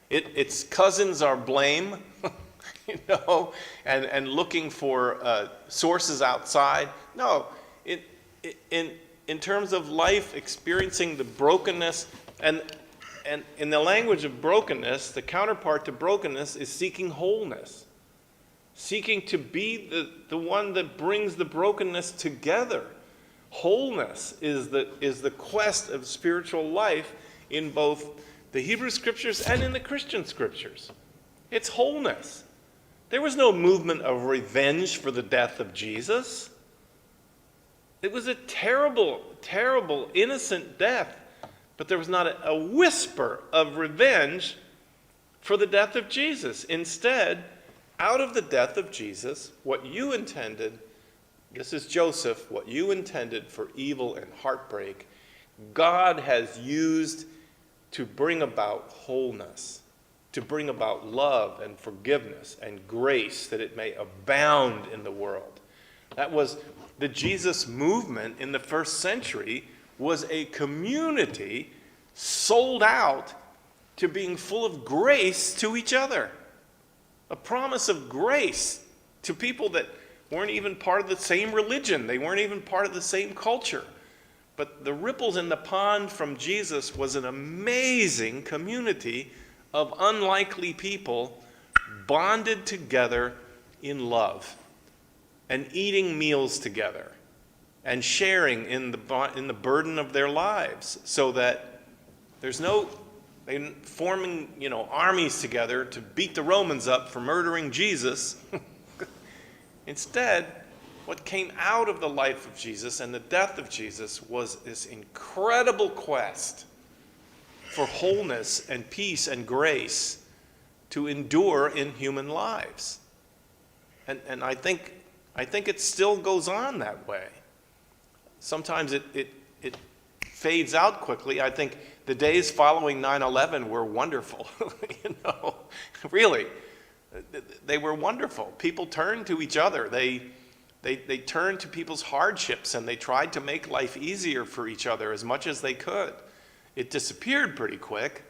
Its cousins are blame, and looking for sources outside. No, in terms of life, experiencing the brokenness, and in the language of brokenness, the counterpart to brokenness is seeking wholeness. Seeking to be the one that brings the brokenness together. Wholeness is the quest of spiritual life in both the Hebrew scriptures and in the Christian scriptures. It's wholeness. There was no movement of revenge for the death of Jesus. It was a terrible, terrible, innocent death, but there was not a whisper of revenge for the death of Jesus. Instead, out of the death of Jesus, what you intended, this is Joseph, what you intended for evil and heartbreak, God has used to bring about wholeness, to bring about love and forgiveness and grace, that it may abound in the world. That was the Jesus movement in the first century, was a community sold out to being full of grace to each other. A promise of grace to people that weren't even part of the same religion. They weren't even part of the same culture. But the ripples in the pond from Jesus was an amazing community of unlikely people bonded together in love and eating meals together and sharing in the burden of their lives, so that there's no forming, armies together to beat the Romans up for murdering Jesus. Instead, what came out of the life of Jesus and the death of Jesus was this incredible quest for wholeness and peace and grace to endure in human lives. And I think it still goes on that way. Sometimes it fades out quickly. I think the days following 9/11 were wonderful. Really, they were wonderful. People turned to each other. They turned to people's hardships, and they tried to make life easier for each other as much as they could. It disappeared pretty quick,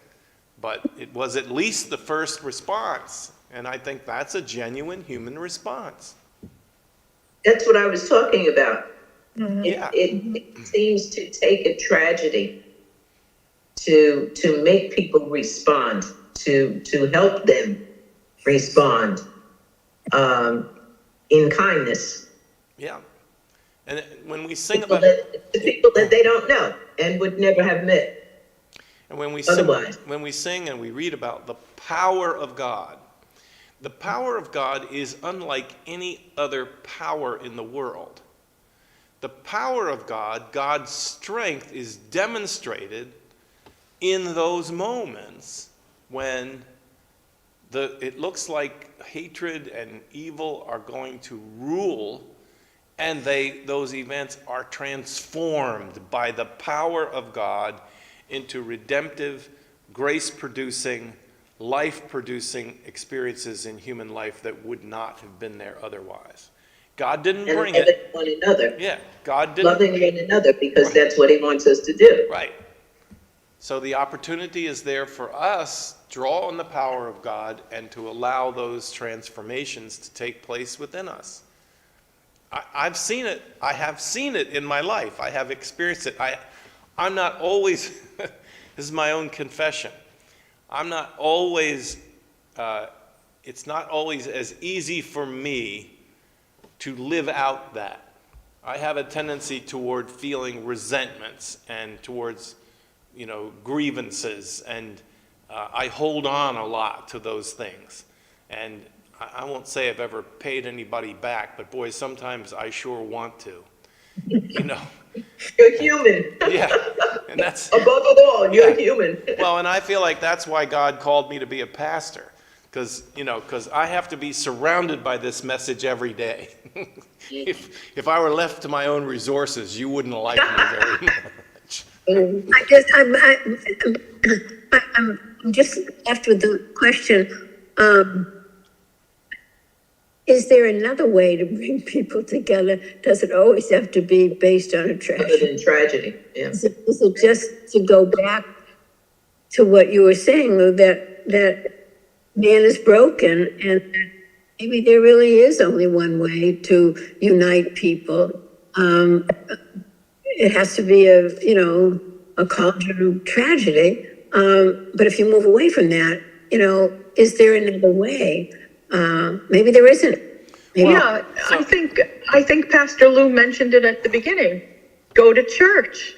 but it was at least the first response, and I think that's a genuine human response. That's what I was talking about. Yeah. It seems to take a tragedy to make people respond, to help them respond in kindness. Yeah. And when we sing People about the people that they don't know and would never have met. and when we sing and we read about the power of God, the power of God is unlike any other power in the world. The power of God, God's strength, is demonstrated in those moments when it looks like hatred and evil are going to rule, and those events are transformed by the power of God into redemptive, grace-producing, life-producing experiences in human life that would not have been there otherwise. God didn't bring And it. one another. Yeah, God didn't. Loving one another, because that's what he wants us to do. Right. So the opportunity is there for us, draw on the power of God and to allow those transformations to take place within us. I've seen it. I have seen it in my life. I have experienced it. I'm not always, this is my own confession, I'm not always, it's not always as easy for me to live out that. I have a tendency toward feeling resentments and towards grievances, and I hold on a lot to those things. And I won't say I've ever paid anybody back, but boy, sometimes I sure want to. You're human. Yeah, and that's Above it all, you're Yeah. human. Well, and I feel like that's why God called me to be a pastor, because I have to be surrounded by this message every day. If I were left to my own resources, you wouldn't like me very much. I guess I'm just left with the question, is there another way to bring people together? Does it always have to be based on a Other tragedy? than tragedy, yeah. Is it just to go back to what you were saying, that man is broken, and that maybe there really is only one way to unite people? It has to be a cauldron of tragedy. But if you move away from that, is there another way? Maybe there isn't. Maybe. Yeah, I think Pastor Lou mentioned it at the beginning. Go to church,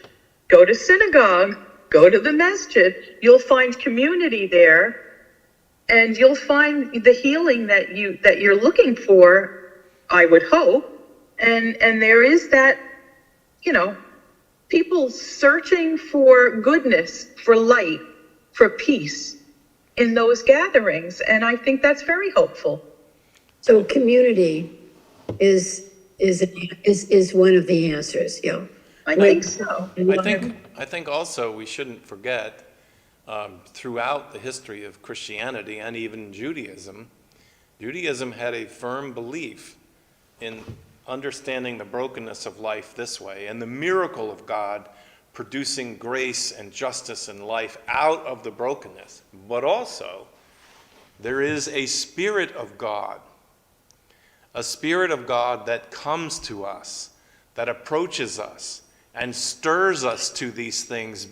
go to synagogue, go to the masjid. You'll find community there, and you'll find the healing that you're looking for, I would hope. And there is that, people searching for goodness, for light, for peace in those gatherings, and I think that's very hopeful. So community is one of the answers, I think so. I think also we shouldn't forget, throughout the history of Christianity and even Judaism had a firm belief in understanding the brokenness of life this way, and the miracle of God producing grace and justice and life out of the brokenness. But also, there is a Spirit of God that comes to us, that approaches us, and stirs us to these things,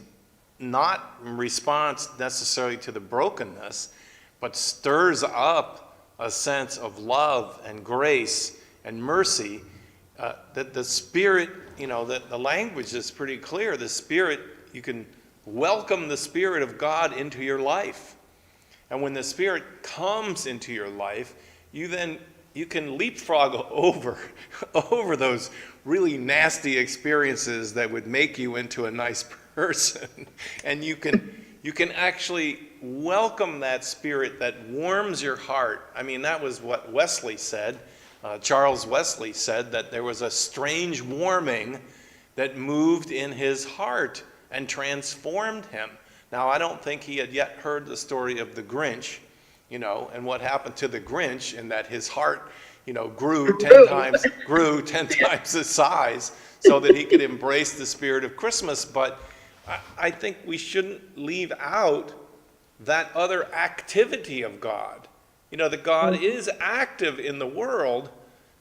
not in response necessarily to the brokenness, but stirs up a sense of love and grace and mercy. That the Spirit, that the language is pretty clear. The Spirit, you can welcome the Spirit of God into your life. And when the Spirit comes into your life, you can leapfrog over those really nasty experiences that would make you into a nice person. And you can actually welcome that Spirit that warms your heart. I mean, that was what Wesley said. Charles Wesley said that there was a strange warming that moved in his heart and transformed him. Now, I don't think he had yet heard the story of the Grinch, and what happened to the Grinch, in that his heart, grew 10 times the size, so that he could embrace the spirit of Christmas. But I think we shouldn't leave out that other activity of God. That God is active in the world,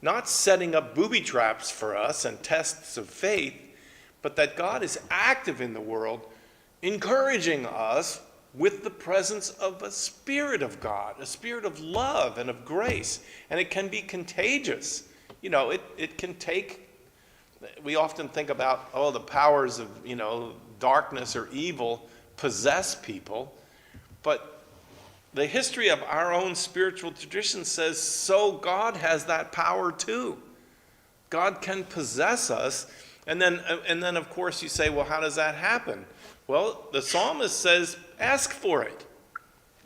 not setting up booby traps for us and tests of faith, but that God is active in the world, encouraging us with the presence of a Spirit of God, a spirit of love and of grace. And it can be contagious. It can take, we often think about, the powers of, darkness or evil possess people, but the history of our own spiritual tradition says, so God has that power too. God can possess us. And then of course you say, well, how does that happen? Well, the psalmist says, ask for it.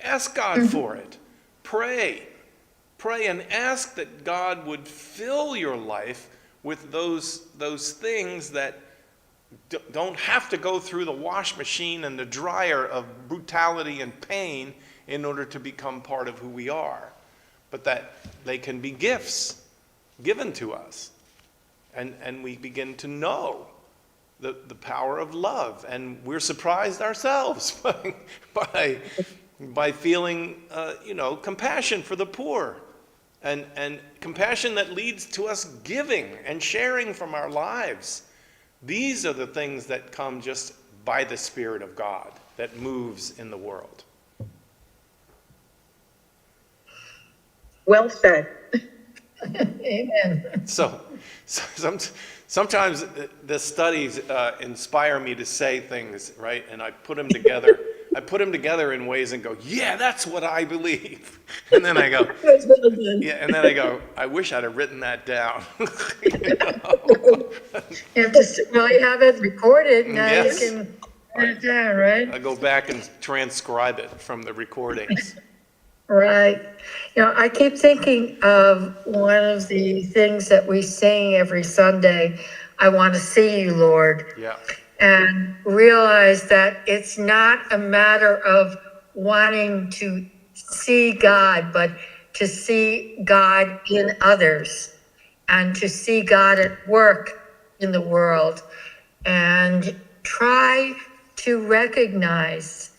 Ask God for it. Pray and ask that God would fill your life with those things that don't have to go through the wash machine and the dryer of brutality and pain in order to become part of who we are, but that they can be gifts given to us. And we begin to know the power of love, and we're surprised ourselves by feeling compassion for the poor, and compassion that leads to us giving and sharing from our lives. These are the things that come just by the Spirit of God that moves in the world. Well said. Amen. So Sometimes the studies inspire me to say things, right? And I put them together. I put them together in ways and go, yeah, that's what I believe. And then I go, That's well done. yeah, and then I go, I wish I'd have written that down. You know? You have to really have it recorded, now you Yes. can write it down, right? I go back and transcribe it from the recordings. Right. You know, I keep thinking of one of the things that we sing every Sunday, I want to see you, Lord. Yeah. And realize that it's not a matter of wanting to see God, but to see God in others and to see God at work in the world and try to recognize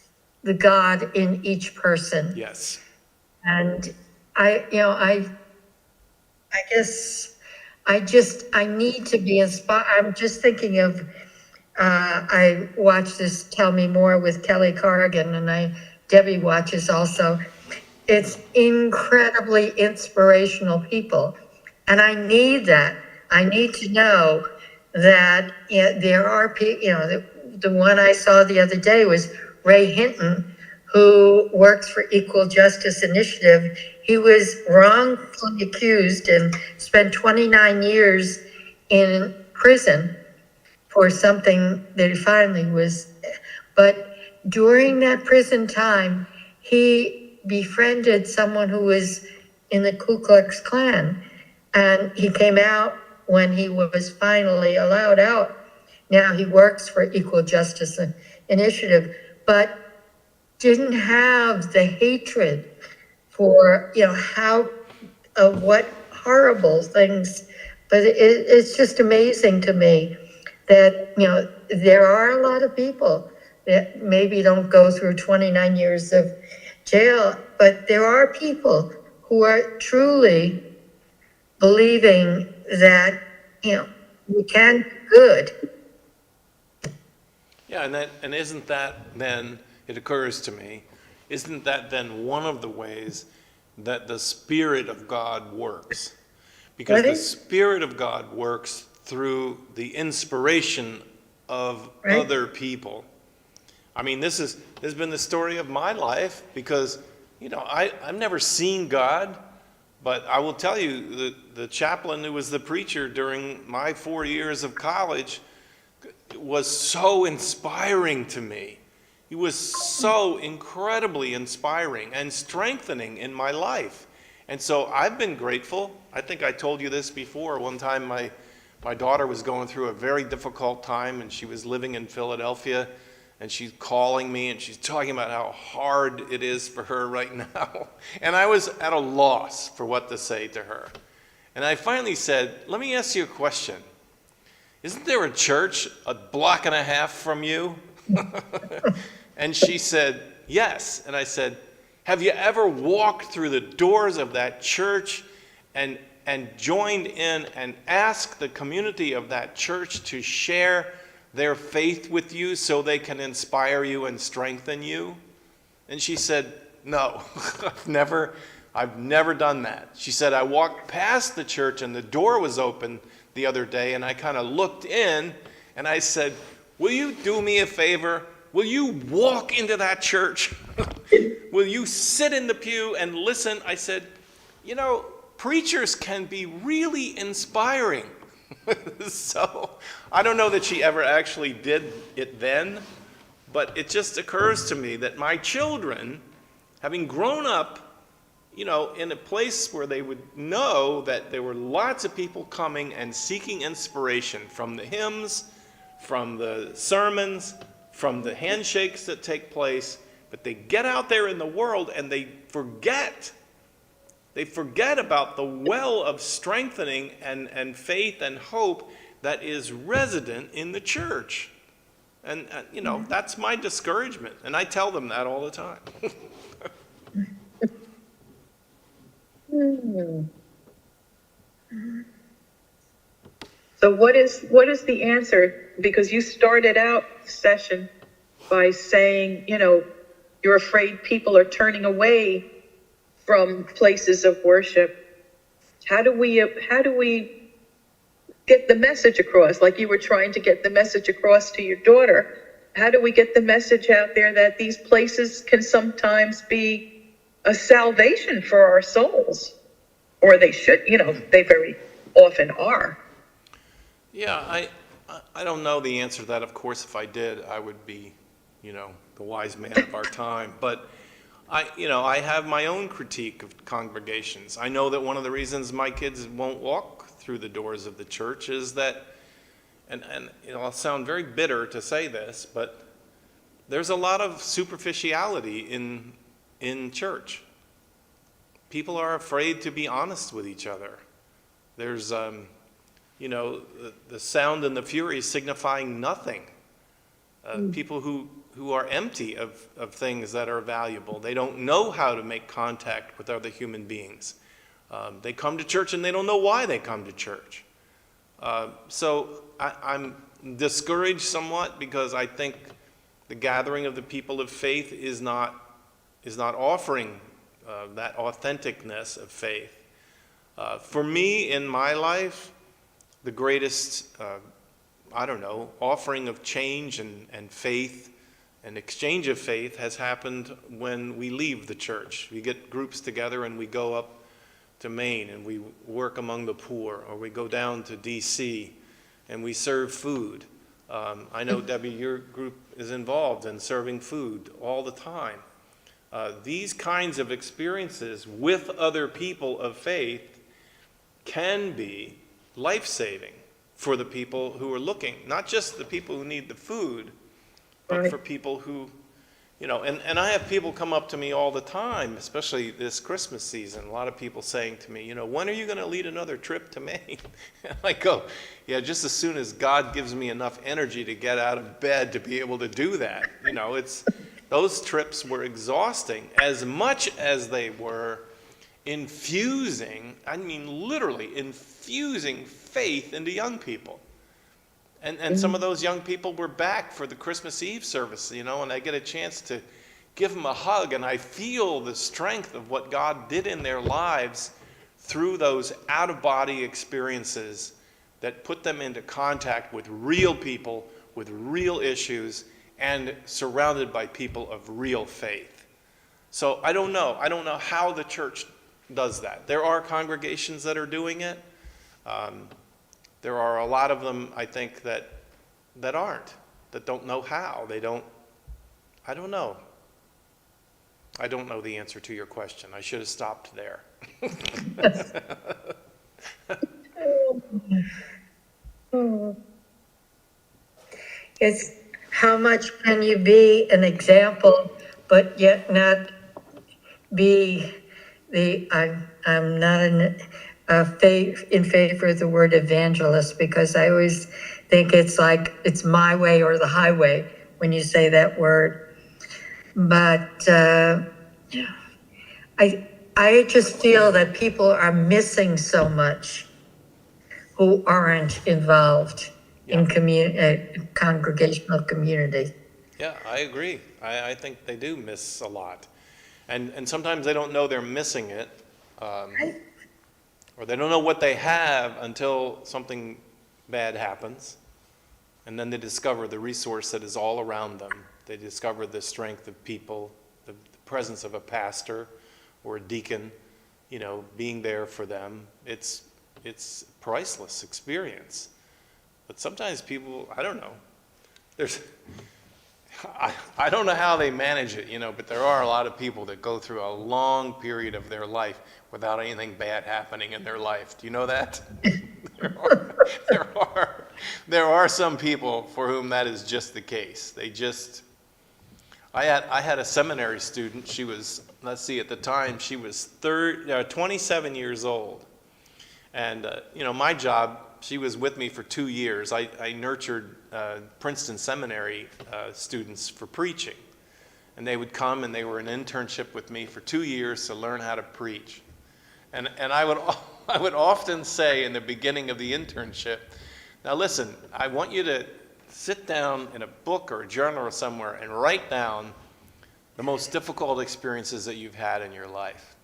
the God in each person. Yes. And I guess I need to be inspired. I'm just thinking of, I watched this Tell Me More with Kelly Corrigan, and Debbie watches also. It's incredibly inspirational people. And I need that. I need to know that there are people, the one I saw the other day was Ray Hinton, who works for Equal Justice Initiative. He was wrongfully accused and spent 29 years in prison for something that he finally was. But during that prison time, he befriended someone who was in the Ku Klux Klan. And he came out when he was finally allowed out. Now he works for Equal Justice Initiative, but didn't have the hatred for, what horrible things. But it's just amazing to me that, there are a lot of people that maybe don't go through 29 years of jail, but there are people who are truly believing that, we can do good. Yeah, and isn't that then, it occurs to me, isn't that then one of the ways that the Spirit of God works? Because the Right. Spirit of God works through the inspiration of Right. other people. I mean, this has been the story of my life because, I've never seen God, but I will tell you, the chaplain who was the preacher during my 4 years of college was so inspiring to me. He was so incredibly inspiring and strengthening in my life. And so I've been grateful. I think I told you this before. One time my daughter was going through a very difficult time, and she was living in Philadelphia, and she's calling me, and she's talking about how hard it is for her right now. And I was at a loss for what to say to her. And I finally said, let me ask you a question. Isn't there a church a block and a half from you? And she said, yes. And I said, have you ever walked through the doors of that church and joined in and asked the community of that church to share their faith with you so they can inspire you and strengthen you? And she said, no, I've never done that. She said, I walked past the church and the door was open the other day, and I kind of looked in and I said, will you do me a favor? Will you walk into that church? Will you sit in the pew and listen? I said, preachers can be really inspiring. So I don't know that she ever actually did it then, but it just occurs to me that my children, having grown up, in a place where they would know that there were lots of people coming and seeking inspiration from the hymns, from the sermons, from the handshakes that take place, but they get out there in the world and they forget about the well of strengthening and faith and hope that is resident in the church. And, that's my discouragement. And I tell them that all the time. So what is the answer? Because you started out the session by saying, you're afraid people are turning away from places of worship. How do we get the message across, like you were trying to get the message across to your daughter. How do we get the message out there that these places can sometimes be a salvation for our souls? Or they should, they very often are. Yeah, I don't know the answer to that. Of course, if I did, I would be, the wise man of our time. But I have my own critique of congregations. I know that one of the reasons my kids won't walk through the doors of the church is that, and I'll sound very bitter to say this, but there's a lot of superficiality in church. People are afraid to be honest with each other. There's, the sound and the fury signifying nothing. People who are empty of things that are valuable. They don't know how to make contact with other human beings. They come to church and they don't know why they come to church. So I'm discouraged somewhat because I think the gathering of the people of faith is not offering that authenticness of faith. For me, in my life, the greatest, offering of change and faith and exchange of faith has happened when we leave the church. We get groups together and we go up to Maine and we work among the poor, or we go down to D.C. and we serve food. I know, Debbie, your group is involved in serving food all the time. These kinds of experiences with other people of faith can be life-saving for the people who are looking, not just the people who need the food, but Right. for people who, and I have people come up to me all the time, especially this Christmas season, a lot of people saying to me, when are you going to lead another trip to Maine? And I go, yeah, just as soon as God gives me enough energy to get out of bed to be able to do that. Those trips were exhausting as much as they were literally infusing faith into young people. And some of those young people were back for the Christmas Eve service, and I get a chance to give them a hug, and I feel the strength of what God did in their lives through those out-of-body experiences that put them into contact with real people, with real issues, and surrounded by people of real faith. So I don't know how the church does that. There are congregations that are doing it. There are a lot of them, I think, that aren't, that don't know how. I don't know. I don't know the answer to your question. I should have stopped there. It's how much can you be an example, but yet not be I'm not in favor of the word evangelist, because I always think it's like it's my way or the highway when you say that word. But I just feel that people are missing so much who aren't involved in congregational community. Yeah, I agree. I think they do miss a lot. And sometimes they don't know they're missing it, or they don't know what they have until something bad happens. And then they discover the resource that is all around them. They discover the strength of people, the presence of a pastor or a deacon, being there for them. It's a priceless experience. But sometimes people, I don't know, I don't know how they manage it, but there are a lot of people that go through a long period of their life without anything bad happening in their life. Do you know that? There are some people for whom that is just the case. I had a seminary student. She was, at the time, she was 27 years old. And, my job, she was with me for 2 years. I nurtured Princeton Seminary students for preaching. And they would come and they were in internship with me for 2 years to learn how to preach. And I would often say in the beginning of the internship, now listen, I want you to sit down in a book or a journal or somewhere and write down the most difficult experiences that you've had in your life.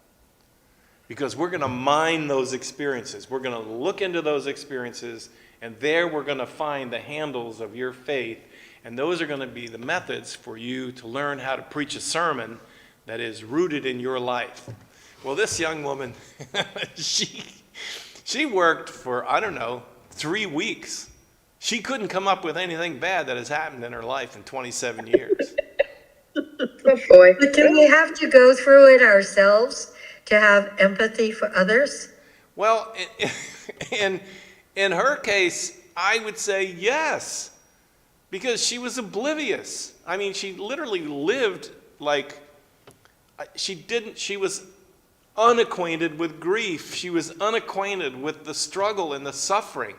Because we're going to mine those experiences. We're going to look into those experiences And there we're going to find the handles of your faith, and those are going to be the methods for you to learn how to preach a sermon that is rooted in your life. Well, this young woman, she worked for, I don't know, 3 weeks. She couldn't come up with anything bad that has happened in her life in 27 years. Oh, boy. But do we have to go through it ourselves to have empathy for others? Well, in her case, I would say yes, because she was oblivious. I mean, she literally lived like she was unacquainted with grief. She was unacquainted with the struggle and the suffering.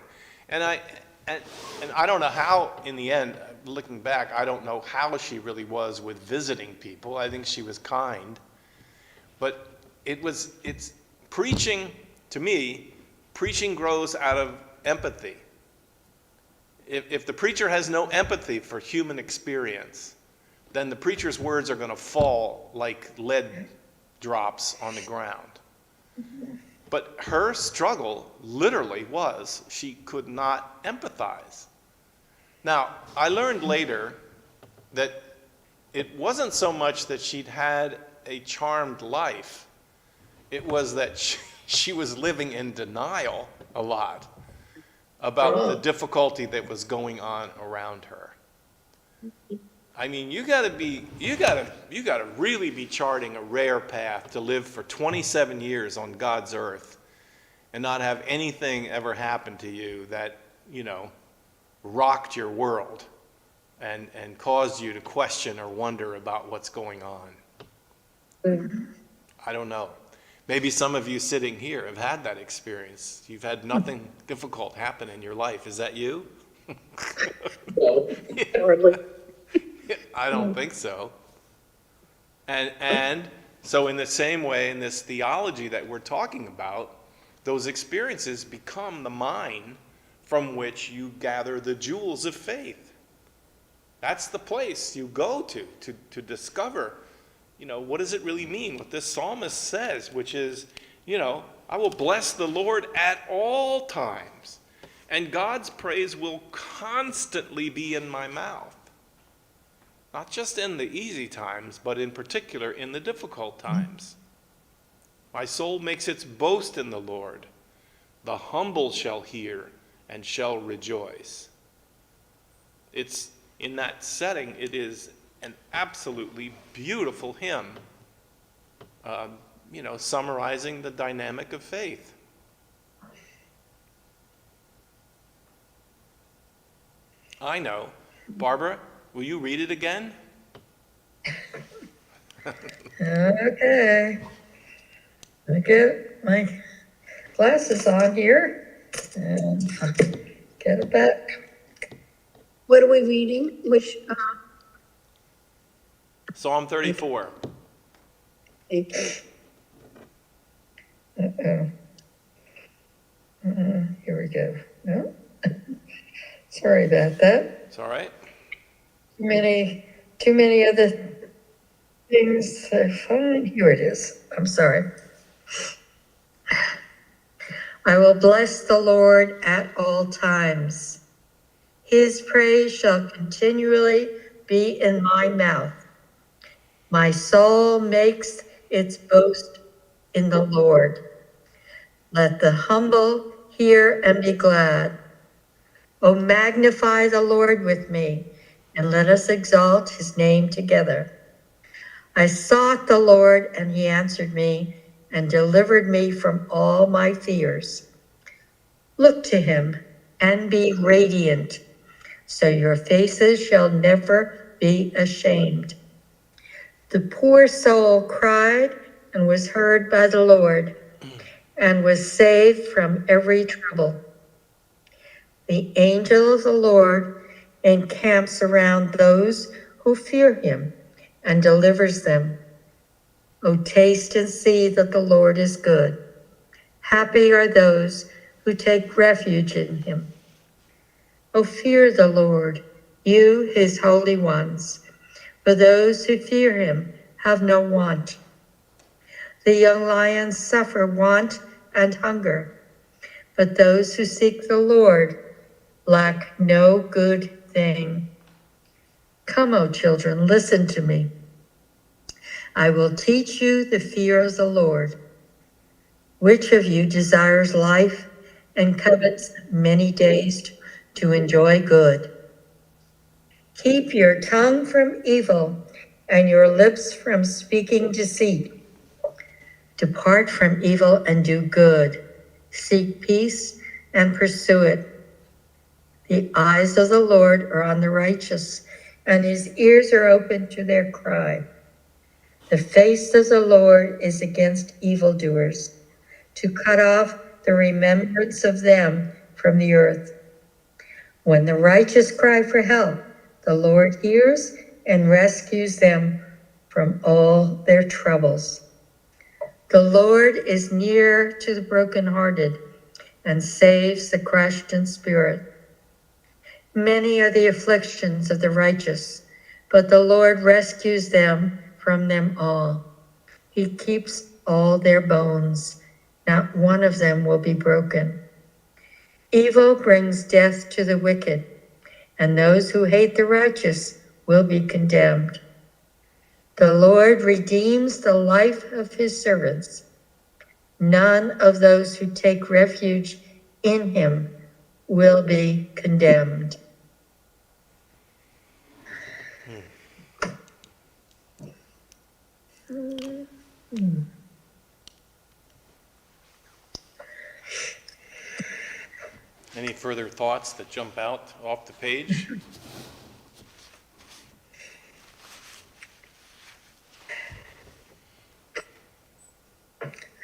And I don't know how, in the end, looking back, I don't know how she really was with visiting people. I think she was kind. But it's preaching, to me, preaching grows out of empathy. If the preacher has no empathy for human experience, then the preacher's words are going to fall like lead drops on the ground. But her struggle literally was she could not empathize. Now, I learned later that it wasn't so much that she'd had a charmed life. It was that she was living in denial a lot about the difficulty that was going on around her. I mean, you gotta really be charting a rare path to live for 27 years on God's earth and not have anything ever happen to you that, rocked your world and caused you to question or wonder about what's going on. I don't know. Maybe some of you sitting here have had that experience. You've had nothing difficult happen in your life. Is that you? Hardly. I don't think so. And so in the same way, in this theology that we're talking about, those experiences become the mine from which you gather the jewels of faith. That's the place you go to discover, what does it really mean? What this psalmist says, which is, I will bless the Lord at all times, and God's praise will constantly be in my mouth. Not just in the easy times, but in particular in the difficult times. My soul makes its boast in the Lord. The humble shall hear and shall rejoice. It's in that setting, it is an absolutely beautiful hymn, summarizing the dynamic of faith. I know. Barbara, will you read it again? Okay. Let me get my glasses on here and get it back. What are we reading? Which, Psalm 34. Uh-oh. Here we go. No? Sorry about that. It's all right. Too many other things I find. Here it is. I'm sorry. I will bless the Lord at all times. His praise shall continually be in my mouth. My soul makes its boast in the Lord. Let the humble hear and be glad. O magnify the Lord with me, and let us exalt his name together. I sought the Lord, and he answered me and delivered me from all my fears. Look to him and be radiant, so your faces shall never be ashamed. The poor soul cried and was heard by the Lord and was saved from every trouble. The angel of the Lord encamps around those who fear him and delivers them. O taste and see that the Lord is good. Happy are those who take refuge in him. O fear the Lord, you his holy ones, for those who fear him have no want. The young lions suffer want and hunger, but those who seek the Lord lack no good thing. Come, O children, listen to me. I will teach you the fear of the Lord. Which of you desires life and covets many days to enjoy good? Keep your tongue from evil and your lips from speaking deceit. Depart from evil and do good. Seek peace and pursue it. The eyes of the Lord are on the righteous, and his ears are open to their cry. The face of the Lord is against evildoers, to cut off the remembrance of them from the earth. When the righteous cry for help, the Lord hears and rescues them from all their troubles. The Lord is near to the brokenhearted and saves the crushed in spirit. Many are the afflictions of the righteous, but the Lord rescues them from them all. He keeps all their bones. Not one of them will be broken. Evil brings death to the wicked, and those who hate the righteous will be condemned. The Lord redeems the life of his servants. None of those who take refuge in him will be condemned. Any further thoughts that jump out off the page?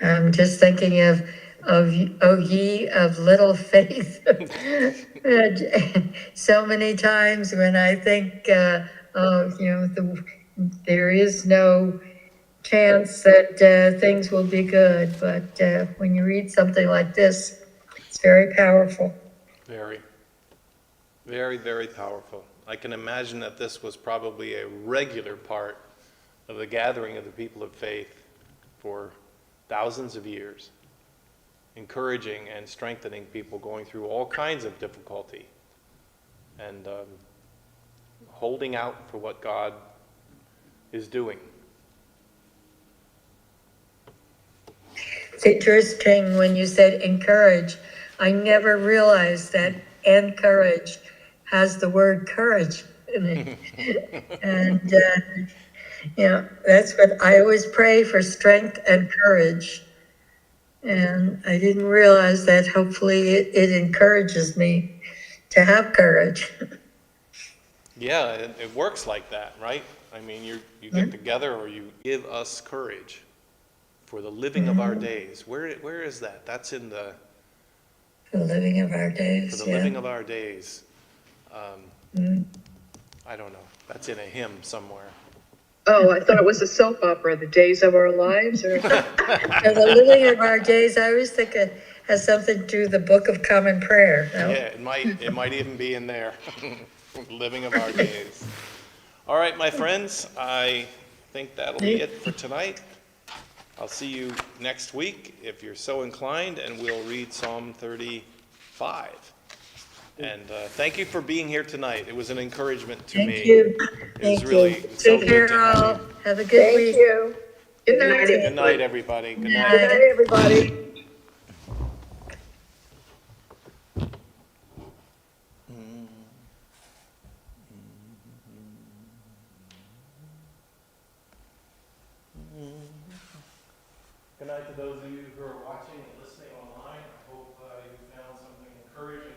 I'm just thinking of O ye of little faith. So many times when I think, there is no chance that things will be good, but when you read something like this, it's very powerful. Very, very, very powerful. I can imagine that this was probably a regular part of the gathering of the people of faith for thousands of years, encouraging and strengthening people going through all kinds of difficulty and holding out for what God is doing. It's interesting when you said encourage. I never realized that encourage has the word courage in it. And, that's what I always pray for, strength and courage. And I didn't realize that hopefully it encourages me to have courage. Yeah, it works like that, right? I mean, you get together or you give us courage for the living of our days. Where is that? That's in the... For the living of our days, For the living of our days. I don't know. That's in a hymn somewhere. Oh, I thought it was a soap opera, The Days of Our Lives, or... For the living of our days, I always think it has something to do with the Book of Common Prayer. No? Yeah, it might even be in there. Living of our days. All right, my friends, I think that'll be it for tonight. I'll see you next week if you're so inclined, and we'll read Psalm 35. And thank you for being here tonight. It was an encouragement to me. Thank you. It was really so Take good care to have all. you. Have a good week. Thank you. Good night. Good night, everybody. Good night. Good night, everybody. Good night to those of you who are watching and listening online. I hope you found something encouraging